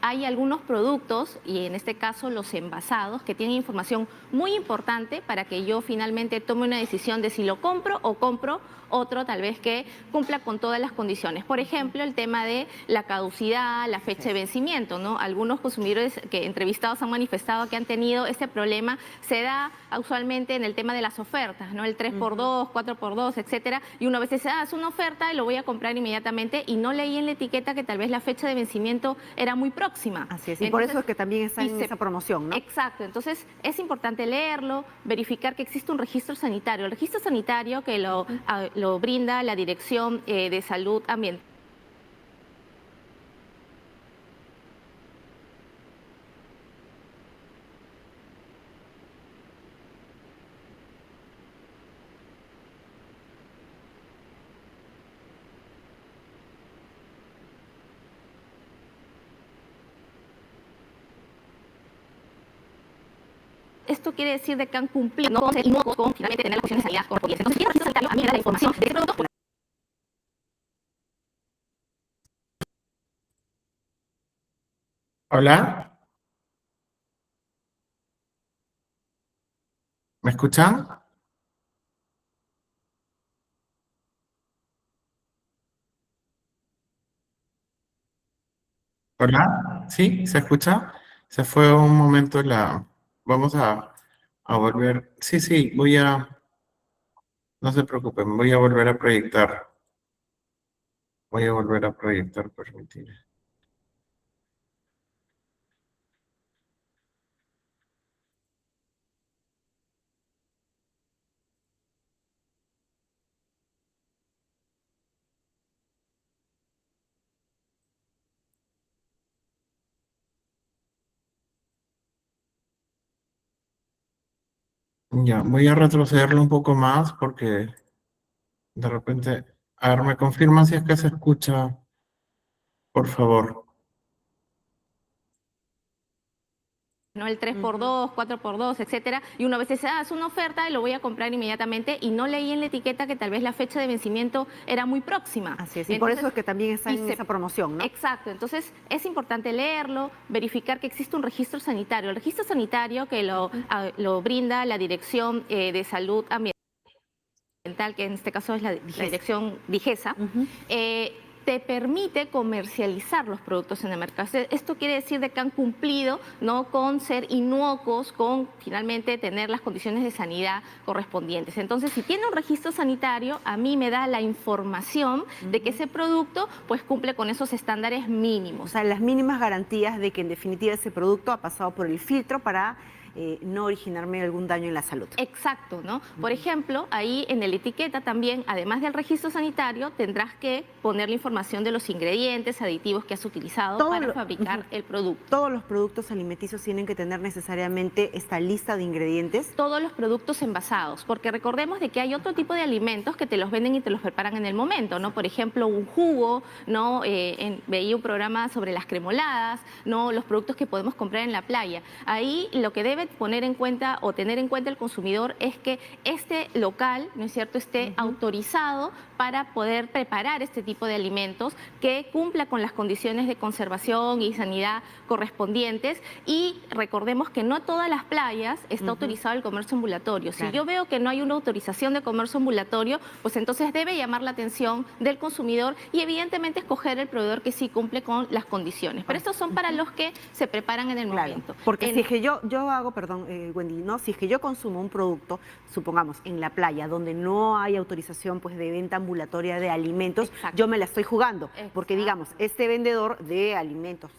Speaker 6: Hay algunos productos, y en este caso los envasados, que tienen información muy importante para que yo finalmente tome una decisión de si lo compro o compro otro tal vez que cumpla con todas las condiciones. Por ejemplo, el tema de la caducidad, la fecha de vencimiento, ¿no? Algunos consumidores que entrevistados han manifestado que han tenido este problema. Se da usualmente en el tema de las ofertas, ¿no? El 3x2, 4x2, etcétera. Y uno a veces dice, es una oferta y lo voy a comprar inmediatamente y no leí en la etiqueta que tal vez la fecha de vencimiento era muy próxima.
Speaker 5: Así es, y por eso es que también está en esa promoción, ¿no?
Speaker 6: Exacto, entonces es importante leerlo, verificar que existe un registro sanitario. El registro sanitario que lo brinda la Dirección de Salud Ambiental. Esto quiere decir de que han cumplido, no ser inocuos con finalmente tener las condiciones de sanidad correspondientes. Entonces, si el registro sanitario a mí me da la información de ese producto.
Speaker 1: Hola, ¿me escuchan? Hola, ¿sí? ¿Se escucha? Se fue un momento la... Vamos a volver. Sí, sí, no se preocupen, voy a volver a proyectar. Voy a volver a proyectar, permitir. Ya, voy a retrocederlo un poco más porque de repente... A ver, ¿me confirman si es que se escucha? Por favor.
Speaker 6: ¿No? El 3x2, 4x2, etcétera. Y uno a veces dice, es una oferta y lo voy a comprar inmediatamente y no leí en la etiqueta que tal vez la fecha de vencimiento era muy próxima.
Speaker 5: Así es, y por eso es que también está en esa promoción, ¿no?
Speaker 6: Exacto, entonces es importante leerlo, verificar que existe un registro sanitario. El registro sanitario que lo brinda la Dirección de Salud Ambiental, que en este caso es la Dirección DIGESA, te permite comercializar los productos en el mercado. Esto quiere decir de que han cumplido, ¿no?, con ser inocuos, con finalmente tener las condiciones de sanidad correspondientes. Entonces, si tiene un registro sanitario, a mí me da la información de que ese producto pues cumple con esos estándares mínimos.
Speaker 5: O sea, las mínimas garantías de que en definitiva ese producto ha pasado por el filtro para no originarme algún daño en la salud.
Speaker 6: Exacto, ¿no? Por ejemplo, ahí en la etiqueta también, además del registro sanitario, tendrás que poner la información de los ingredientes, aditivos que has utilizado para fabricar el producto.
Speaker 5: Todos los productos alimenticios tienen que tener necesariamente esta lista de ingredientes.
Speaker 6: Todos los productos envasados, porque recordemos de que hay otro tipo de alimentos que te los venden y te los preparan en el momento, ¿no? Por ejemplo, un jugo, ¿no? Veía un programa sobre las cremoladas, ¿no? Los productos que podemos comprar en la playa. Ahí lo que debe poner en cuenta o tener en cuenta el consumidor es que este local, ¿no es cierto?, esté autorizado para poder preparar este tipo de alimentos, que cumpla con las condiciones de conservación y sanidad correspondientes. Y recordemos que no todas las playas está autorizado el comercio ambulatorio. Si yo veo que no hay una autorización de comercio ambulatorio, pues entonces debe llamar la atención del consumidor y evidentemente escoger el proveedor que sí cumple con las condiciones. Pero estos son para los que se preparan en el momento.
Speaker 5: Porque si es que yo hago, perdón, Wendy, ¿no? Si es que yo consumo un producto, supongamos, en la playa, donde no hay autorización pues de venta ambulatoria de alimentos, yo me la estoy jugando. Porque, digamos, este vendedor de alimentos,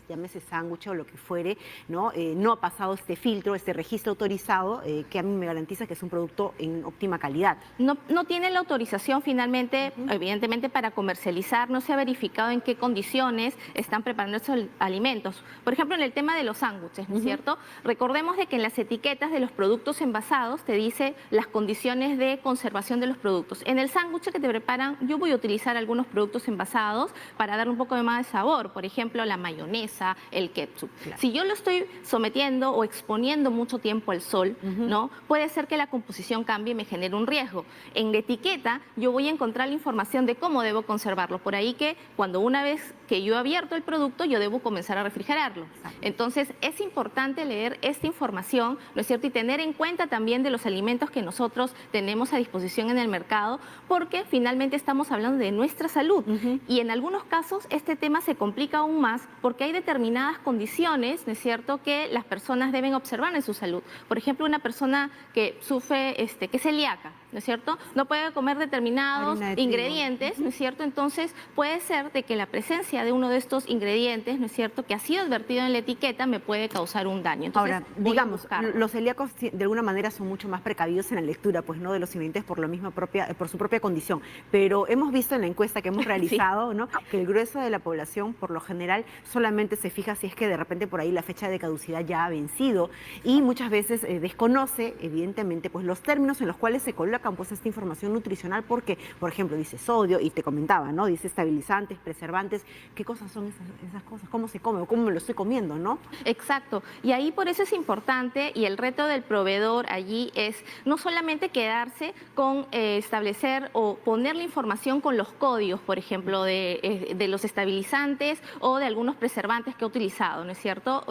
Speaker 5: llámese sándwich o lo que fuere, ¿no? No ha pasado este filtro, este registro autorizado, que a mí me garantiza que es un producto en óptima calidad.
Speaker 6: No tiene la autorización finalmente, evidentemente, para comercializar. No se ha verificado en qué condiciones están preparando estos alimentos. Por ejemplo, en el tema de los sándwiches, ¿no es cierto? Recordemos de que en las etiquetas de los productos envasados te dice las condiciones de conservación de los productos. En el sándwich que te preparan, yo voy a utilizar algunos productos envasados para darle un poco de más de sabor. Por ejemplo, la mayonesa, el ketchup. Si yo lo estoy sometiendo o exponiendo mucho tiempo al sol, ¿no? Puede ser que la composición cambie y me genere un riesgo. En la etiqueta yo voy a encontrar la información de cómo debo conservarlo. Por ahí que cuando una vez que yo he abierto el producto, yo debo comenzar a refrigerarlo. Entonces, es importante leer esta información, ¿no es cierto? Y tener en cuenta también de los alimentos que nosotros tenemos a disposición en el mercado, porque finalmente estamos hablando de nuestra salud. Y en algunos casos este tema se complica aún más porque hay determinadas condiciones, ¿no es cierto?, que las personas deben observar en su salud. Por ejemplo, una persona que sufre, que es celíaca, ¿no es cierto?, no puede comer determinados ingredientes, ¿no es cierto? Entonces puede ser de que la presencia de uno de estos ingredientes, ¿no es cierto?, que ha sido advertido en la etiqueta, me puede causar un daño. Entonces,
Speaker 5: ahora, digamos, los celíacos de alguna manera son mucho más precavidos en la lectura, pues, ¿no?, de los ingredientes por su propia condición. Pero hemos visto en la encuesta que hemos realizado, ¿no?, que el grueso de la población, por lo general, solamente se fija si es que de repente por ahí la fecha de caducidad ya ha vencido, y muchas veces desconoce, evidentemente, pues los términos en los cuales se colocan pues esta información nutricional, porque, por ejemplo, dice sodio, y te comentaba, ¿no?, dice estabilizantes, preservantes. ¿Qué cosas son esas cosas? ¿Cómo se come o cómo me lo estoy comiendo, no?
Speaker 6: Exacto. Y ahí por eso es importante, y el reto del proveedor allí es no solamente quedarse con establecer o poner la información con los códigos, por ejemplo, de los estabilizantes o de algunos preservantes que he utilizado, ¿no es cierto?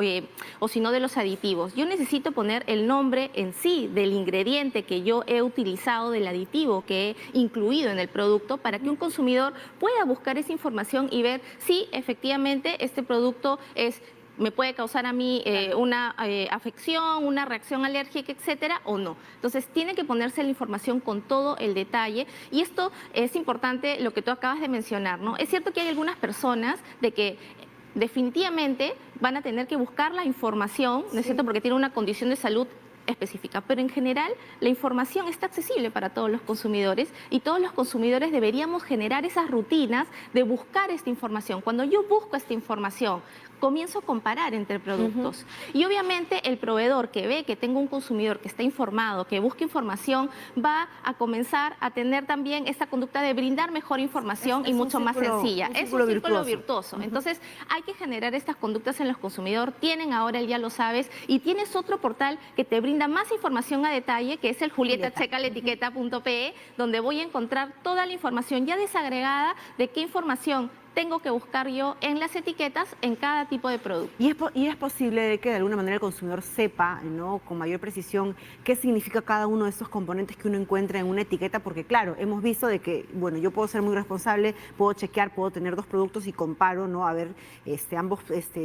Speaker 6: O si no, de los aditivos. Yo necesito poner el nombre en sí del ingrediente que yo he utilizado, del aditivo que he incluido en el producto, para que un consumidor pueda buscar esa información y ver si efectivamente este producto me puede causar a mí una afección, una reacción alérgica, etcétera, o no. Entonces, tiene que ponerse la información con todo el detalle. Y esto es importante, lo que tú acabas de mencionar, ¿no? Es cierto que hay algunas personas de que definitivamente van a tener que buscar la información, ¿no es cierto?, porque tienen una condición de salud específica, pero en general la información está accesible para todos los consumidores, y todos los consumidores deberíamos generar esas rutinas de buscar esta información. Cuando yo busco esta información, comienzo a comparar entre productos. Y obviamente el proveedor que ve que tengo un consumidor que está informado, que busca información, va a comenzar a tener también esta conducta de brindar mejor información y mucho más sencilla. Es un círculo virtuoso. Entonces hay que generar estas conductas en los consumidores. Tienen ahora, ya lo sabes, y tienes otro portal que te brinda más información a detalle, que es el julietachecaletiqueta.pe, donde voy a encontrar toda la información ya desagregada de qué información tengo que buscar yo en las etiquetas en cada tipo de producto.
Speaker 5: Y es posible que de alguna manera el consumidor sepa, ¿no?, con mayor precisión qué significa cada uno de estos componentes que uno encuentra en una etiqueta, porque claro, hemos visto de que, bueno, yo puedo ser muy responsable, puedo chequear, puedo tener dos productos y comparo, ¿no?, a ver ambos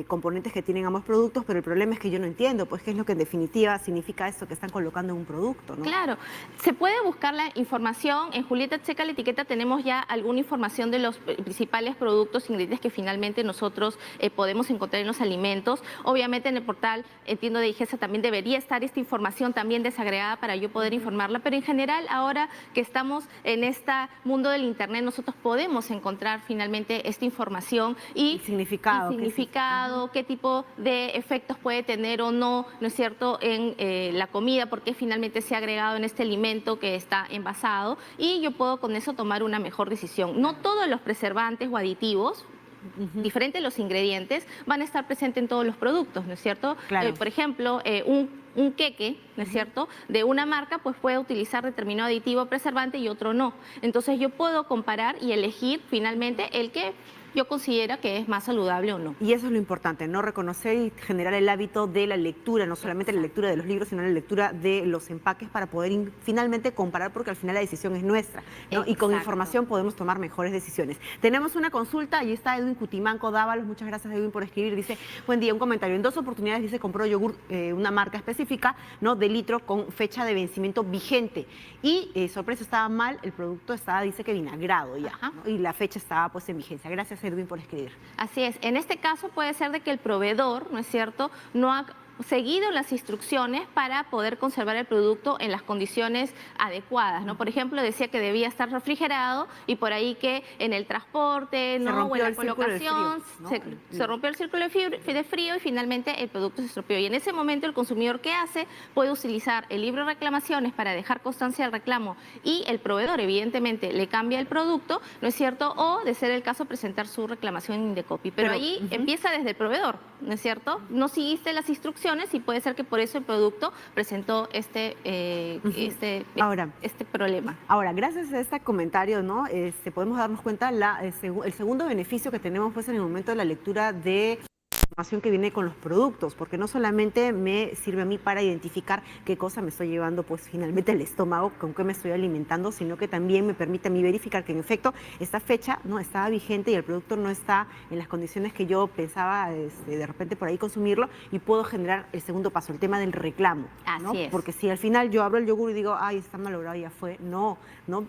Speaker 5: componentes que tienen ambos productos, pero el problema es que yo no entiendo, pues, qué es lo que en definitiva significa esto que están colocando en un producto, ¿no?
Speaker 6: Claro, se puede buscar la información. En Julieta Checa la Etiqueta tenemos ya alguna información de los principales productos productos, ingredientes que finalmente nosotros podemos encontrar en los alimentos. Obviamente en el portal, entiendo de IGESA, también debería estar esta información también desagregada para yo poder informarla, pero en general ahora que estamos en este mundo del Internet, nosotros podemos encontrar finalmente esta información y
Speaker 5: significado,
Speaker 6: qué tipo de efectos puede tener o no, ¿no es cierto?, en la comida, porque finalmente se ha agregado en este alimento que está envasado, y yo puedo con eso tomar una mejor decisión. No todos los preservantes o aditivos, diferentes los ingredientes, van a estar presentes en todos los productos, ¿no es cierto?
Speaker 5: Claro.
Speaker 6: Por ejemplo, un queque, ¿no es cierto?, de una marca, pues puede utilizar determinado aditivo preservante y otro no. Entonces yo puedo comparar y elegir finalmente el que yo considero que es más saludable o no.
Speaker 5: Y eso es lo importante, ¿no? Reconocer y generar el hábito de la lectura, no solamente la lectura de los libros, sino la lectura de los empaques para poder finalmente comparar, porque al final la decisión es nuestra, ¿no? Y con información podemos tomar mejores decisiones. Tenemos una consulta, ahí está Edwin Cutimanco Dávalos, muchas gracias Edwin por escribir, dice, buen día, un comentario, en 2 oportunidades dice compró yogur, una marca específica, ¿no?, de litro con fecha de vencimiento vigente, y sorpresa, estaba mal, el producto estaba, dice que vinagrado ya, ¿no? Y la fecha estaba pues en vigencia. Gracias Edwin por escribir.
Speaker 6: Así es. En este caso puede ser de que el proveedor, ¿no es cierto?, no ha seguido las instrucciones para poder conservar el producto en las condiciones adecuadas, ¿no? Por ejemplo, decía que debía estar refrigerado y por ahí que en el transporte, ¿no?, o en la colocación, se rompió el círculo de frío y finalmente el producto se estropeó. Y en ese momento el consumidor, ¿qué hace? Puede utilizar el libro de reclamaciones para dejar constancia del reclamo y el proveedor evidentemente le cambia el producto, ¿no es cierto? O, de ser el caso, presentar su reclamación en Indecopi. Pero allí empieza desde el proveedor, ¿no es cierto? No seguiste las instrucciones y puede ser que por eso el producto presentó este problema.
Speaker 5: Ahora, gracias a este comentario, ¿no?, podemos darnos cuenta el segundo beneficio que tenemos pues en el momento de la lectura de información que viene con los productos, porque no solamente me sirve a mí para identificar qué cosa me estoy llevando pues finalmente al estómago, con qué me estoy alimentando, sino que también me permite a mí verificar que en efecto esta fecha no estaba vigente y el producto no está en las condiciones que yo pensaba de repente por ahí consumirlo, y puedo generar el segundo paso, el tema del reclamo, ¿no?
Speaker 6: Así es.
Speaker 5: Porque si al final yo abro el yogur y digo, ay, está malogrado, ya fue, no,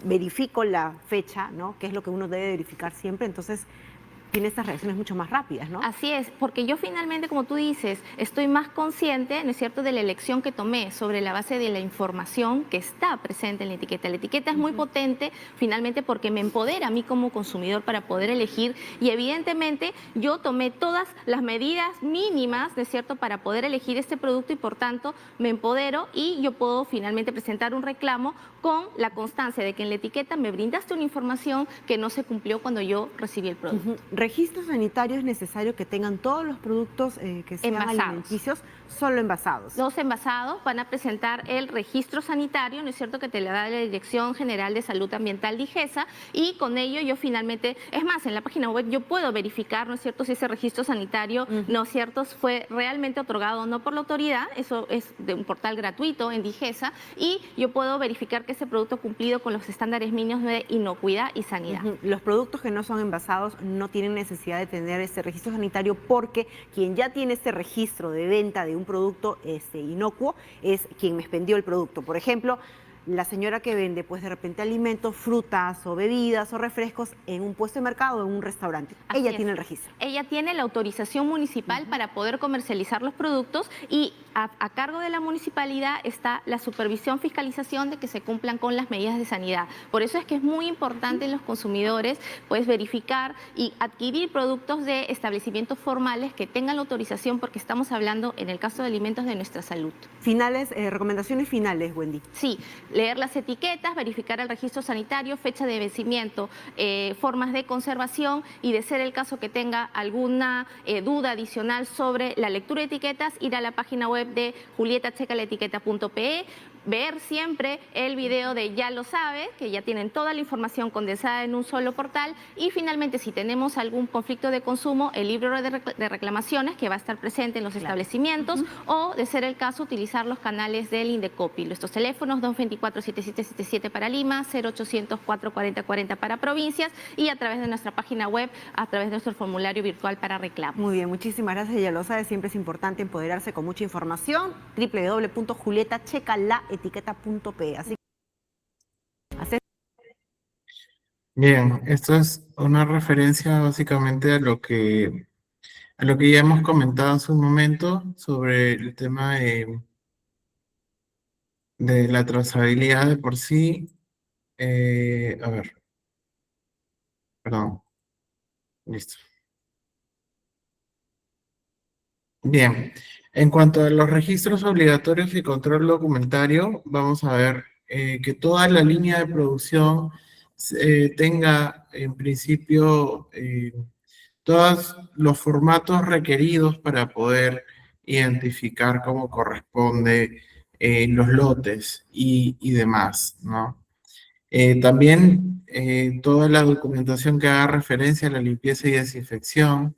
Speaker 5: verifico la fecha, ¿no?, que es lo que uno debe verificar siempre, entonces tiene estas reacciones mucho más rápidas, ¿no?
Speaker 6: Así es, porque yo finalmente, como tú dices, estoy más consciente, ¿no es cierto?, de la elección que tomé sobre la base de la información que está presente en la etiqueta. La etiqueta es muy potente, finalmente, porque me empodera a mí como consumidor para poder elegir, y evidentemente yo tomé todas las medidas mínimas, ¿no es cierto?, para poder elegir este producto, y por tanto me empodero y yo puedo finalmente presentar un reclamo con la constancia de que en la etiqueta me brindaste una información que no se cumplió cuando yo recibí el producto.
Speaker 5: Registro sanitario es necesario que tengan todos los productos que sean
Speaker 6: Envasados.
Speaker 5: alimenticios, solo envasados.
Speaker 6: Los envasados van a presentar el registro sanitario, ¿no es cierto?, que te le da la Dirección General de Salud Ambiental de IGESA, y con ello yo finalmente, es más, en la página web yo puedo verificar, ¿no es cierto?, si ese registro sanitario, ¿no es cierto?, fue realmente otorgado o no por la autoridad. Eso es de un portal gratuito en IGESA, y yo puedo verificar que ese producto ha cumplido con los estándares mínimos de inocuidad y sanidad.
Speaker 5: Los productos que no son envasados no tienen necesidad de tener este registro sanitario, porque quien ya tiene este registro de venta de un producto inocuo es quien me expendió el producto. Por ejemplo, la señora que vende pues de repente alimentos, frutas o bebidas o refrescos en un puesto de mercado o en un restaurante. Ella tiene el registro.
Speaker 6: Ella tiene la autorización municipal para poder comercializar los productos, y a cargo de la municipalidad está la supervisión, fiscalización de que se cumplan con las medidas de sanidad. Por eso es que es muy importante en los consumidores pues verificar y adquirir productos de establecimientos formales que tengan la autorización, porque estamos hablando en el caso de alimentos de nuestra salud.
Speaker 5: Finales, recomendaciones finales, Wendy.
Speaker 6: Sí, leer las etiquetas, verificar el registro sanitario, fecha de vencimiento, formas de conservación, y de ser el caso que tenga alguna duda adicional sobre la lectura de etiquetas, ir a la página web de julietachecalaetiqueta.pe, ver siempre el video de Ya lo sabe, que ya tienen toda la información condensada en un solo portal, y finalmente si tenemos algún conflicto de consumo, el libro de reclamaciones que va a estar presente en los establecimientos, o de ser el caso utilizar los canales del Indecopi, nuestros teléfonos 224-7777 para Lima, 0800-440-40 para provincias, y a través de nuestra página web, a través de nuestro formulario virtual para reclamos.
Speaker 5: Muy bien, muchísimas gracias. Ya lo sabe, siempre es importante empoderarse con mucha información. www.julietachecalaetiqueta.pe. Así
Speaker 1: Bien, esto es una referencia básicamente a lo que ya hemos comentado hace un momento sobre el tema de la trazabilidad de por sí. A ver, perdón, listo. Bien, en cuanto a los registros obligatorios y control documentario, vamos a ver que toda la línea de producción tenga en principio todos los formatos requeridos para poder identificar cómo corresponde los lotes y demás, ¿no? También toda la documentación que haga referencia a la limpieza y desinfección,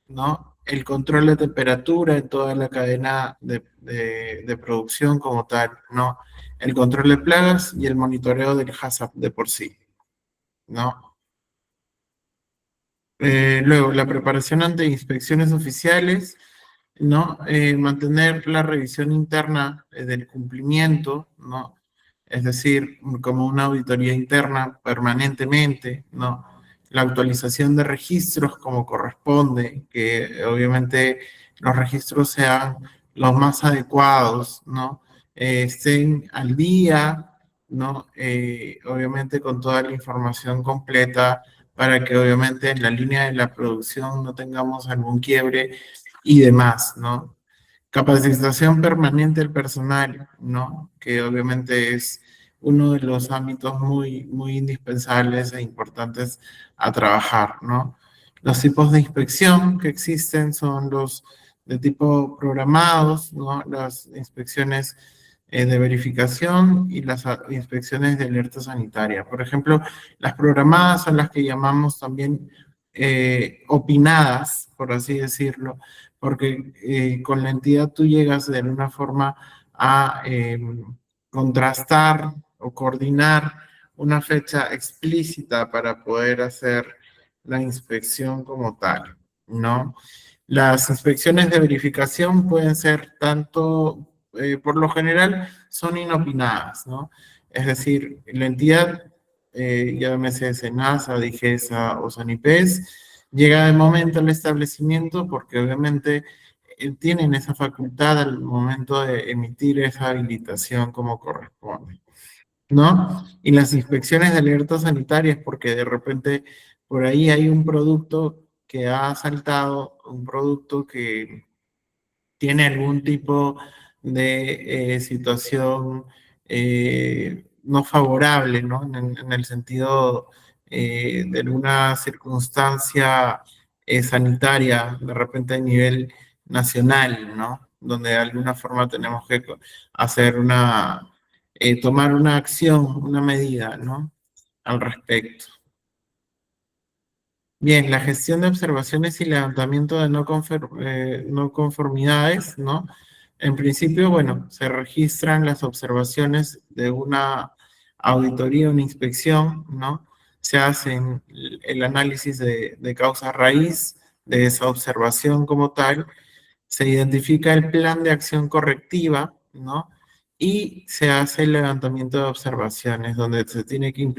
Speaker 1: ¿no? El control de temperatura en toda la cadena de producción como tal, ¿no? El control de plagas y el monitoreo del HACCP de por sí, ¿no? Luego, la preparación ante inspecciones oficiales, ¿no? Mantener la revisión interna del cumplimiento, ¿no? Es decir, como una auditoría interna permanentemente, ¿no? La actualización de registros como corresponde, que obviamente los registros sean los más adecuados, ¿no? Estén al día, ¿no? Obviamente con toda la información completa para que obviamente en la línea de la producción no tengamos algún quiebre y demás, ¿no? Capacitación permanente del personal, ¿no? Que obviamente es uno de los ámbitos muy indispensables e importantes a trabajar, ¿no? Los tipos de inspección que existen son los de tipo programados, ¿no? Las inspecciones de verificación y las inspecciones de alerta sanitaria. Por ejemplo, las programadas son las que llamamos también opinadas, por así decirlo, porque con la entidad tú llegas de alguna forma a contrastar o coordinar una fecha explícita para poder hacer la inspección como tal, ¿no? Las inspecciones de verificación pueden ser tanto, por lo general, son inopinadas, ¿no? Es decir, la entidad, llámese SENASA, DIGESA o SANIPES, llega de momento al establecimiento porque obviamente tienen esa facultad al momento de emitir esa habilitación como corresponde, ¿no? Y las inspecciones de alertas sanitarias, porque de repente por ahí hay un producto que ha saltado, un producto que tiene algún tipo de situación no favorable, ¿no? En el sentido de alguna circunstancia sanitaria, de repente a nivel nacional, ¿no? Donde de alguna forma tenemos que hacer tomar una acción, una medida, ¿no? Al respecto. Bien, la gestión de observaciones y levantamiento de no conformidades, ¿no? En principio, bueno, se registran las observaciones de una auditoría, una inspección, ¿no? Se hace el análisis de causa raíz de esa observación como tal, se identifica el plan de acción correctiva, ¿no? Y se hace el levantamiento de observaciones, donde se tiene que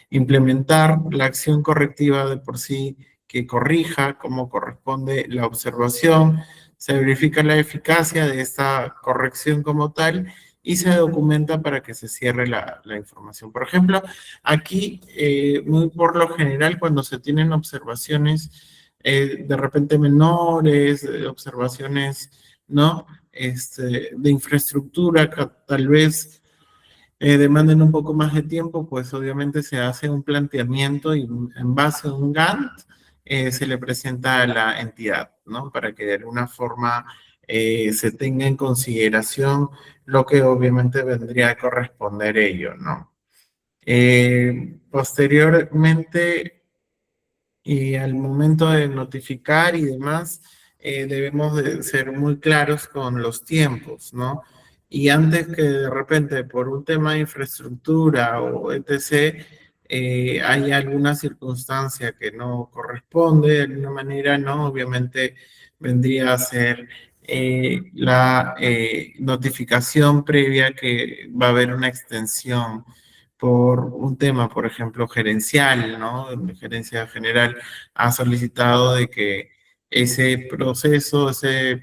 Speaker 1: implementar la acción correctiva de por sí que corrija como corresponde la observación, se verifica la eficacia de esta corrección como tal y se documenta para que se cierre la información. Por ejemplo, aquí, muy por lo general, cuando se tienen observaciones de repente menores, observaciones, ¿no? De infraestructura que tal vez demanden un poco más de tiempo, pues obviamente se hace un planteamiento y en base a un Gantt se le presenta a la entidad, ¿no? Para que de alguna forma se tenga en consideración lo que obviamente vendría a corresponder ello, ¿no? Posteriormente, y al momento de notificar y demás, debemos de ser muy claros con los tiempos, ¿no? Y antes que de repente por un tema de infraestructura o etc., hay alguna circunstancia que no corresponde de alguna manera, ¿no? Obviamente vendría a ser la notificación previa que va a haber una extensión por un tema, por ejemplo, gerencial, ¿no? La gerencia general ha solicitado de que ese proceso, este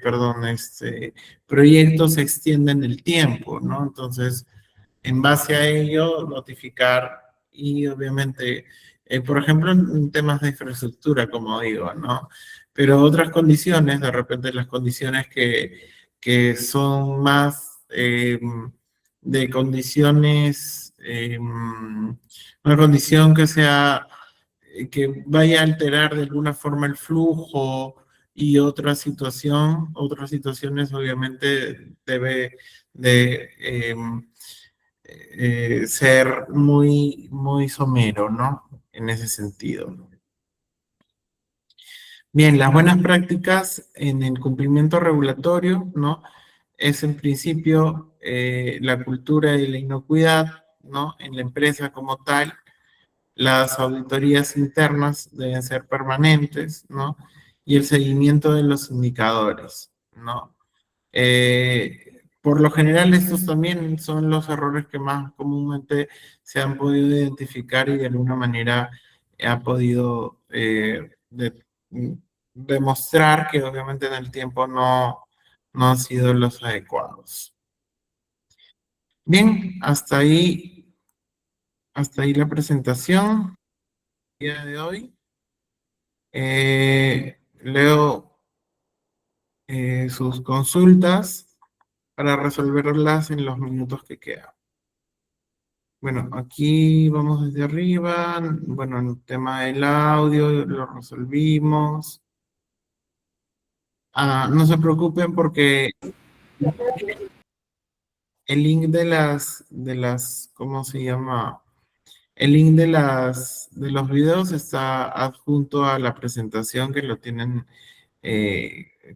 Speaker 1: proyecto se extienda en el tiempo, ¿no? Entonces, en base a ello, notificar y obviamente, por ejemplo, en temas de infraestructura, como digo, ¿no? Pero otras condiciones, de repente las condiciones que son más de condiciones, una condición que sea, que vaya a alterar de alguna forma el flujo y otras situaciones obviamente debe de ser muy somero, ¿no? En ese sentido. Bien, las buenas prácticas en el cumplimiento regulatorio, ¿no? Es en principio la cultura de la inocuidad, ¿no? En la empresa como tal, las auditorías internas deben ser permanentes, ¿no? Y el seguimiento de los indicadores, ¿no? Por lo general, estos también son los errores que más comúnmente se han podido identificar y de alguna manera ha podido demostrar que obviamente en el tiempo no han sido los adecuados. Bien, hasta ahí la presentación del día de hoy. Leo sus consultas para resolverlas en los minutos que quedan. Bueno, aquí vamos desde arriba. Bueno, el tema del audio lo resolvimos. No se preocupen porque el link ¿cómo se llama? El link de los videos está adjunto a la presentación que lo tienen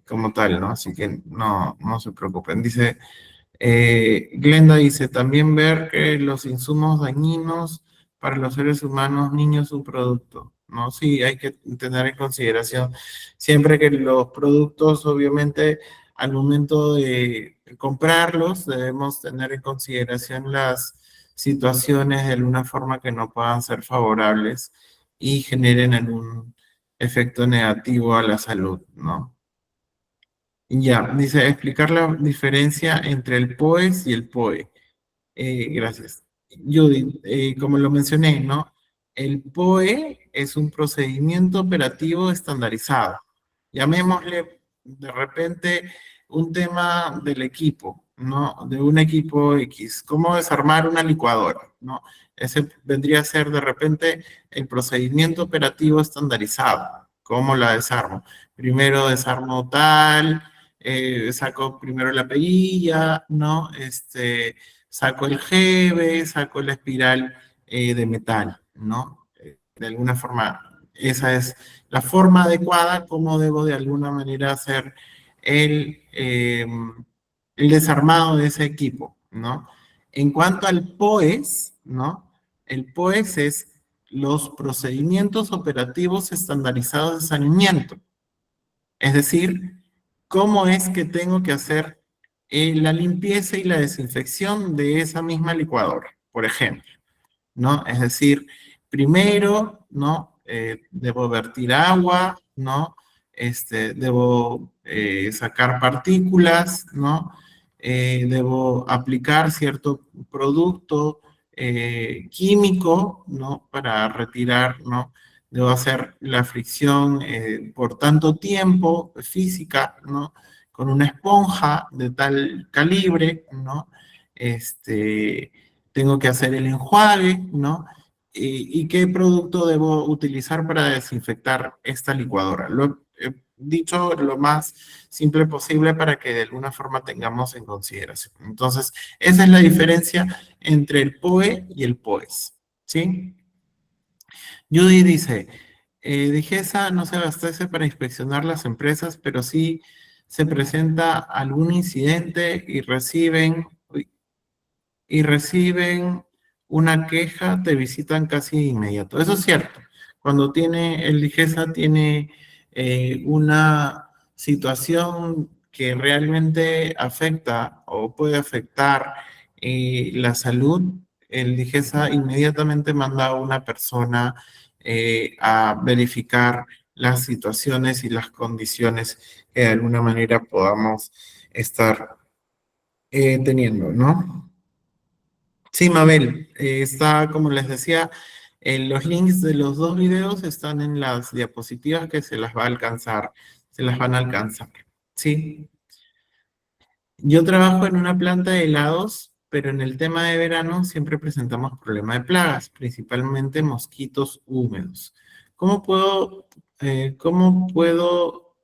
Speaker 1: como tal, ¿no? Así que no se preocupen. Dice, Glenda dice, también ver que los insumos dañinos para los seres humanos, niños, un producto, ¿no? Sí, hay que tener en consideración siempre que los productos, obviamente, al momento de comprarlos, debemos tener en consideración las situaciones de alguna forma que no puedan ser favorables y generen algún efecto negativo a la salud, ¿no? Ya, dice, explicar la diferencia entre el POES y el POE. Gracias. Judith, como lo mencioné, ¿no? El POE es un procedimiento operativo estandarizado. Llamémosle de repente un tema del equipo, ¿no? De un equipo X. ¿Cómo desarmar una licuadora? ¿No? Ese vendría a ser de repente el procedimiento operativo estandarizado. ¿Cómo la desarmo? Primero desarmo tal, saco primero la perilla, ¿no? Saco el jeve, saco la espiral de metal, ¿no? De alguna forma, esa es la forma adecuada como debo de alguna manera hacer el desarmado de ese equipo, ¿no? En cuanto al POES, ¿no? El POES es los procedimientos operativos estandarizados de saneamiento. Es decir, cómo es que tengo que hacer la limpieza y la desinfección de esa misma licuadora, por ejemplo, ¿no? Es decir, primero, ¿no? Debo vertir agua, ¿no? Debo sacar partículas, ¿no? Debo aplicar cierto producto químico, ¿no? Para retirar, ¿no? Debo hacer la fricción por tanto tiempo física, ¿no? Con una esponja de tal calibre, ¿no? Tengo que hacer el enjuague, ¿no? ¿Y qué producto debo utilizar para desinfectar esta licuadora? Lo he dicho lo más simple posible para que de alguna forma tengamos en consideración. Entonces, esa es la diferencia entre el POE y el POES, ¿sí? Judy dice, DIGESA no se abastece para inspeccionar las empresas, pero sí se presenta algún incidente y reciben una queja, te visitan casi de inmediato. Eso es cierto. Cuando el DIGESA tiene una situación que realmente afecta o puede afectar la salud, el DIGESA inmediatamente manda a una persona a verificar las situaciones y las condiciones que de alguna manera podamos estar teniendo, ¿no? Sí, Mabel, está, como les decía, los links de los dos videos están en las diapositivas que se las va a alcanzar, se las van a alcanzar, ¿sí? Yo trabajo en una planta de helados, pero en el tema de verano siempre presentamos problemas de plagas, principalmente mosquitos húmedos. Cómo puedo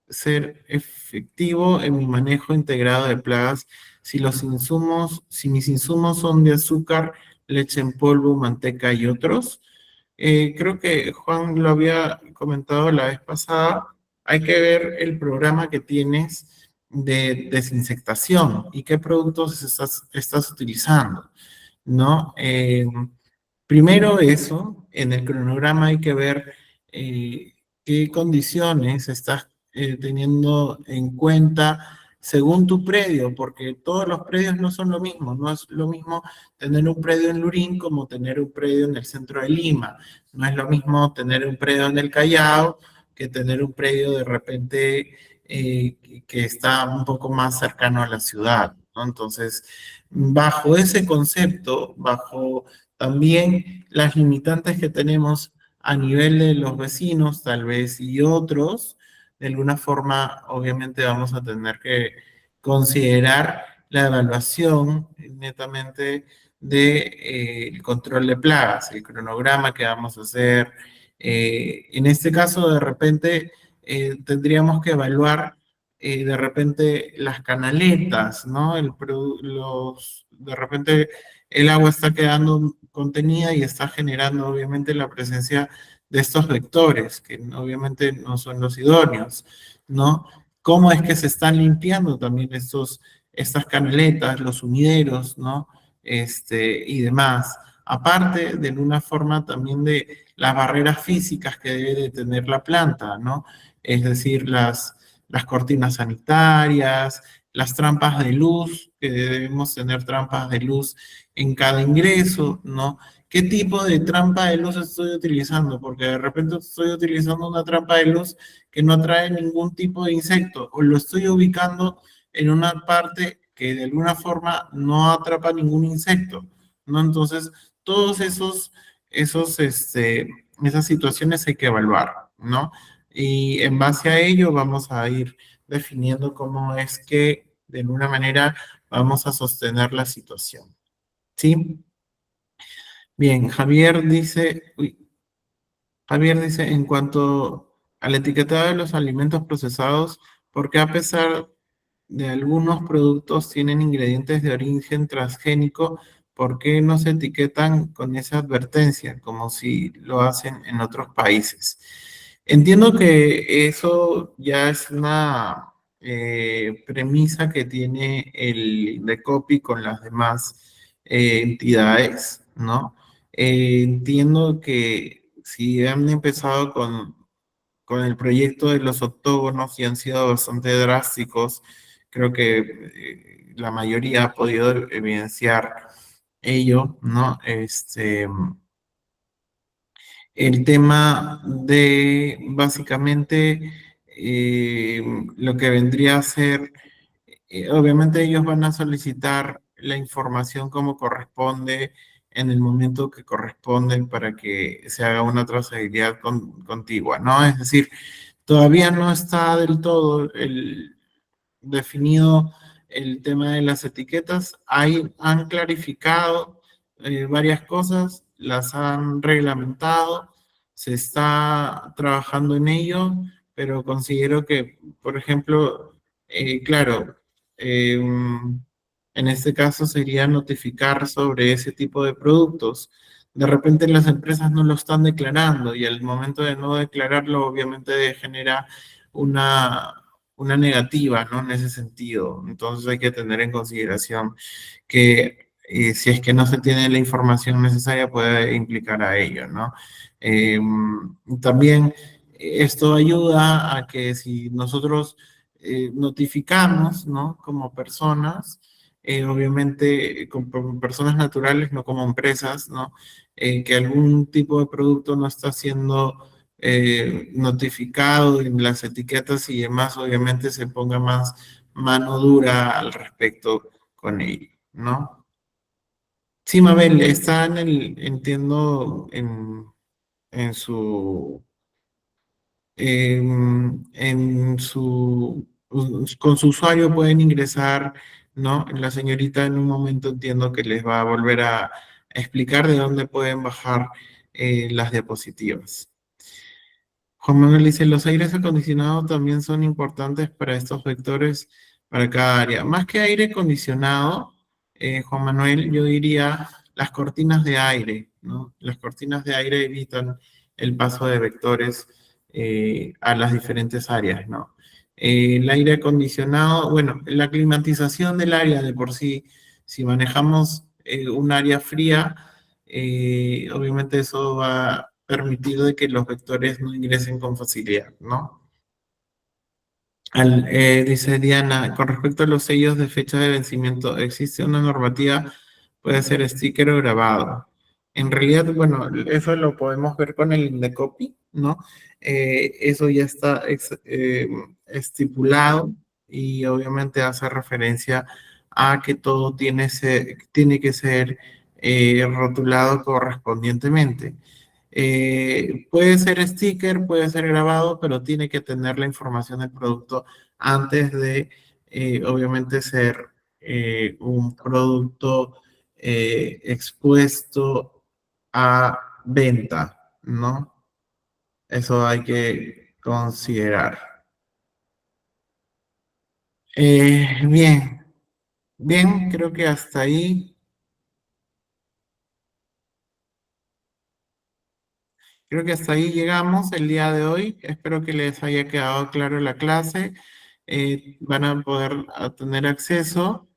Speaker 1: ser efectivo en mi manejo integrado de plagas si mis insumos son de azúcar, leche en polvo, manteca y otros? Creo que Juan lo había comentado la vez pasada. Hay que ver el programa que tienes de desinsectación y qué productos estás utilizando, ¿no? Primero eso, en el cronograma hay que ver qué condiciones estás teniendo en cuenta según tu predio, porque todos los predios no son lo mismo. No es lo mismo tener un predio en Lurín como tener un predio en el centro de Lima. No es lo mismo tener un predio en el Callao que tener un predio de repente que está un poco más cercano a la ciudad, ¿no? Entonces, bajo ese concepto, bajo también las limitantes que tenemos a nivel de los vecinos, tal vez, y otros, de alguna forma, obviamente vamos a tener que considerar la evaluación netamente del control de plagas, el cronograma que vamos a hacer. En este caso, de repente, tendríamos que evaluar de repente las canaletas, ¿no? De repente el agua está quedando contenida y está generando obviamente la presencia de estos vectores, que obviamente no son los idóneos, ¿no? ¿Cómo es que se están limpiando también estas canaletas, los sumideros, ¿no? Y demás. Aparte de una forma también de las barreras físicas que debe de tener la planta, ¿no? Es decir, las cortinas sanitarias, las trampas de luz, que debemos tener trampas de luz en cada ingreso, ¿no? ¿Qué tipo de trampa de luz estoy utilizando? Porque de repente estoy utilizando una trampa de luz que no atrae ningún tipo de insecto, o lo estoy ubicando en una parte que de alguna forma no atrapa ningún insecto, ¿no? Entonces, todos esas situaciones hay que evaluar, ¿no? Y en base a ello vamos a ir definiendo cómo es que de alguna manera vamos a sostener la situación. ¿Sí? Bien, Javier dice, en cuanto al etiquetado de los alimentos procesados, ¿por qué a pesar de algunos productos tienen ingredientes de origen transgénico? ¿Por qué no se etiquetan con esa advertencia, como si lo hacen en otros países? Entiendo que eso ya es una premisa que tiene el INDECOPI con las demás entidades, ¿no? Entiendo que si han empezado con el proyecto de los octógonos y han sido bastante drásticos, creo que la mayoría ha podido evidenciar ello, ¿no? El tema de básicamente lo que vendría a ser, obviamente ellos van a solicitar la información como corresponde en el momento que corresponde para que se haga una trazabilidad contigua, ¿no? Es decir, todavía no está del todo definido el tema de las etiquetas. Han clarificado varias cosas, las han reglamentado, se está trabajando en ello, pero considero que, por ejemplo, claro, en este caso sería notificar sobre ese tipo de productos. De repente las empresas no lo están declarando y al momento de no declararlo obviamente genera una negativa, ¿no? En ese sentido. Entonces hay que tener en consideración que si es que no se tiene la información necesaria puede implicar a ello, ¿no? También esto ayuda a que si nosotros notificamos, ¿no? Como personas, obviamente con personas naturales, no como empresas, ¿no? Que algún tipo de producto no está siendo notificado en las etiquetas y demás, obviamente se ponga más mano dura al respecto con ello, ¿no? Sí, Mabel, está entiendo, en su, con su usuario pueden ingresar, ¿no? La señorita en un momento entiendo que les va a volver a explicar de dónde pueden bajar las diapositivas. Juan Manuel dice, los aires acondicionados también son importantes para estos vectores, para cada área. Más que aire acondicionado, Juan Manuel, yo diría las cortinas de aire, ¿no? Las cortinas de aire evitan el paso de vectores a las diferentes áreas, ¿no? El aire acondicionado, bueno, la climatización del área de por sí, si manejamos un área fría, obviamente eso va a permitir de que los vectores no ingresen con facilidad, ¿no? Dice Diana, con respecto a los sellos de fecha de vencimiento, ¿existe una normativa? Puede ser sticker o grabado. En realidad, bueno, eso lo podemos ver con el Indecopy, ¿no? Eso ya está estipulado y obviamente hace referencia a que todo tiene que ser rotulado correspondientemente. Puede ser sticker, puede ser grabado, pero tiene que tener la información del producto antes de, obviamente, ser un producto expuesto a venta, ¿no? Eso hay que considerar. Bien, bien, creo que hasta ahí. Creo que hasta ahí llegamos el día de hoy. Espero que les haya quedado claro la clase. Van a poder tener acceso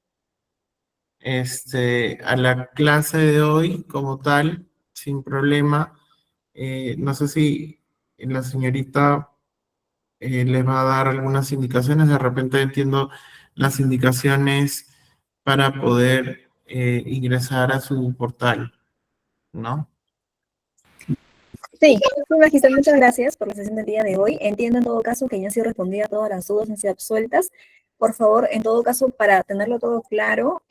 Speaker 1: a la clase de hoy como tal, sin problema. No sé si la señorita les va a dar algunas indicaciones. De repente entiendo las indicaciones para poder ingresar a su portal, ¿no?
Speaker 2: Sí, magíster, muchas gracias por la sesión del día de hoy. Entiendo en todo caso que ya han sido respondidas todas las dudas, han sido absueltas. Por favor, en todo caso, para tenerlo todo claro,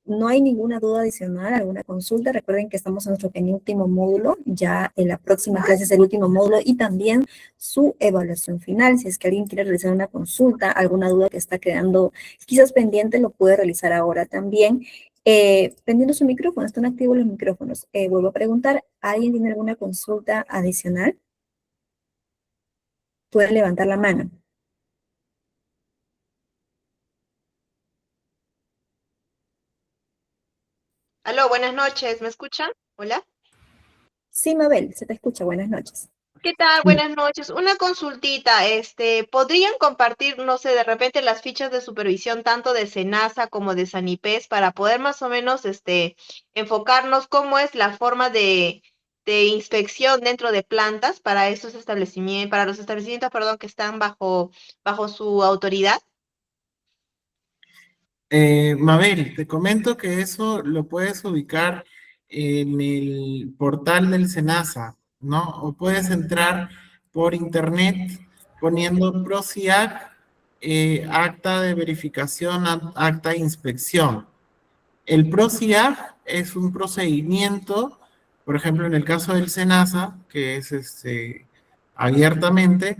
Speaker 2: no hay ninguna duda adicional, alguna consulta. Recuerden que estamos en nuestro penúltimo módulo, ya en la próxima clase es el último módulo y también su evaluación final. Si es que alguien quiere realizar una consulta, alguna duda que está quedando quizás pendiente, lo puede realizar ahora también. Prendiendo su micrófono, están activos los micrófonos. Vuelvo a preguntar, ¿alguien tiene alguna consulta adicional? Pueden levantar la mano.
Speaker 7: Aló, buenas noches, ¿me escuchan? Hola.
Speaker 2: Sí, Mabel, se te escucha. Buenas noches.
Speaker 7: ¿Qué tal? Buenas noches. Una consultita, ¿podrían compartir, no sé, de repente las fichas de supervisión tanto de SENASA como de Sanipes para poder más o menos, enfocarnos cómo es la forma de inspección dentro de plantas para estos establecimientos, para los establecimientos, perdón, que están bajo su autoridad?
Speaker 1: Mabel, te comento que eso lo puedes ubicar en el portal del SENASA, ¿no? O puedes entrar por internet poniendo PROCIAC, acta de verificación, acta de inspección. El PROCIAC es un procedimiento, por ejemplo, en el caso del SENASA, que es abiertamente,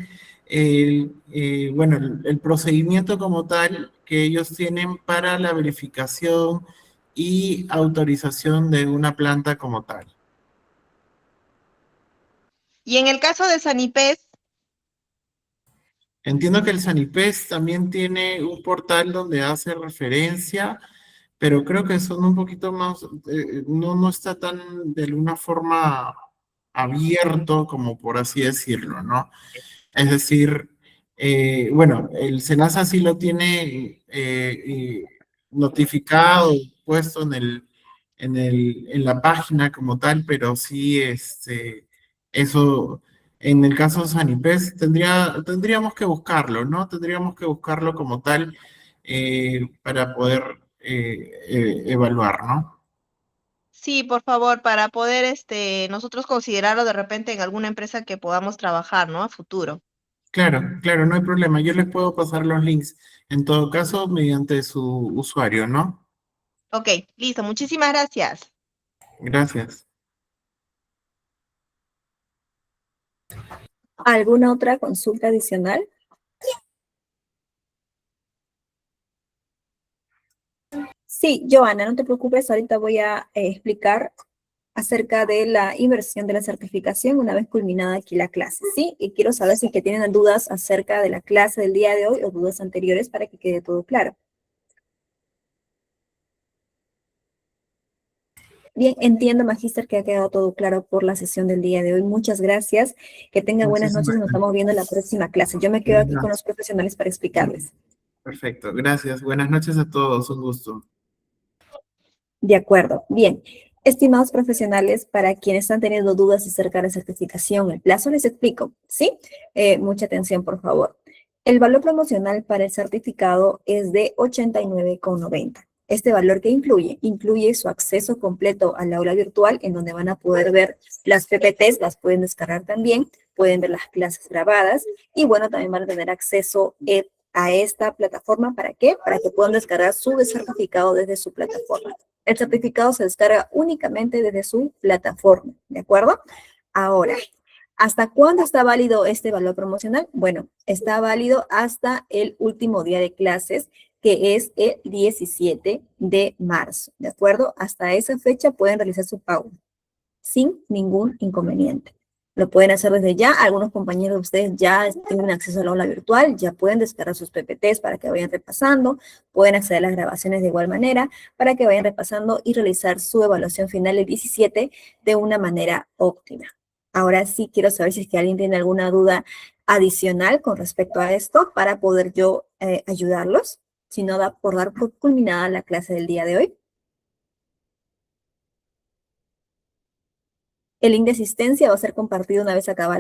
Speaker 1: bueno, el procedimiento como tal que ellos tienen para la verificación y autorización de una planta como tal.
Speaker 7: Y en el caso de Sanipes,
Speaker 1: Entiendo que el Sanipes también tiene un portal donde hace referencia, pero creo que son un poquito más, no está tan de una forma abierto como por así decirlo, ¿no? Es decir, bueno, el SENASA sí lo tiene notificado, puesto en la página como tal, pero sí, eso, en el caso de Sanipes, tendríamos que buscarlo, ¿no? Tendríamos que buscarlo como tal para poder evaluar, ¿no?
Speaker 7: Sí, por favor, para poder nosotros considerarlo de repente en alguna empresa que podamos trabajar, ¿no? A futuro.
Speaker 1: Claro, claro, no hay problema. Yo les puedo pasar los links, en todo caso, mediante su usuario, ¿no?
Speaker 7: Ok, listo. Muchísimas gracias.
Speaker 1: Gracias.
Speaker 2: ¿Alguna otra consulta adicional? Sí, Joana, no te preocupes, ahorita voy a explicar acerca de la inversión de la certificación una vez culminada aquí la clase, ¿sí? Y quiero saber si es que tienen dudas acerca de la clase del día de hoy o dudas anteriores para que quede todo claro. Bien, entiendo, Magíster, que ha quedado todo claro por la sesión del día de hoy. Muchas gracias. Que tenga buenas
Speaker 1: Muchísimas
Speaker 2: noches y nos estamos viendo en la próxima clase. Yo me quedo aquí con
Speaker 1: gracias.
Speaker 2: los profesionales para explicarles.
Speaker 1: Perfecto, gracias. Buenas noches a todos, un gusto.
Speaker 2: De acuerdo. Bien. Estimados profesionales, para quienes están teniendo dudas acerca de la certificación, el plazo les explico, ¿sí? Mucha atención, por favor. El valor promocional para el certificado es de 89,90. Este valor que incluye su acceso completo al aula virtual, en donde van a poder ver las PPTs, las pueden descargar también, pueden ver las clases grabadas, y bueno, también van a tener acceso a esta plataforma. ¿Para qué? Para que puedan descargar su certificado desde su plataforma. El certificado se descarga únicamente desde su plataforma, ¿de acuerdo? Ahora, ¿hasta cuándo está válido este valor promocional? Bueno, está válido hasta el último día de clases, que es el 17 de marzo, ¿de acuerdo? Hasta esa fecha pueden realizar su pago sin ningún inconveniente. Lo pueden hacer desde ya. Algunos compañeros de ustedes ya tienen acceso al aula virtual, ya pueden descargar sus PPTs para que vayan repasando, pueden acceder a las grabaciones de igual manera para que vayan repasando y realizar su evaluación final el 17 de una manera óptima. Ahora sí quiero saber si es que alguien tiene alguna duda adicional con respecto a esto para poder yo ayudarlos, si no da por dar por culminada la clase del día de hoy. El link de asistencia va a ser compartido una vez acabada la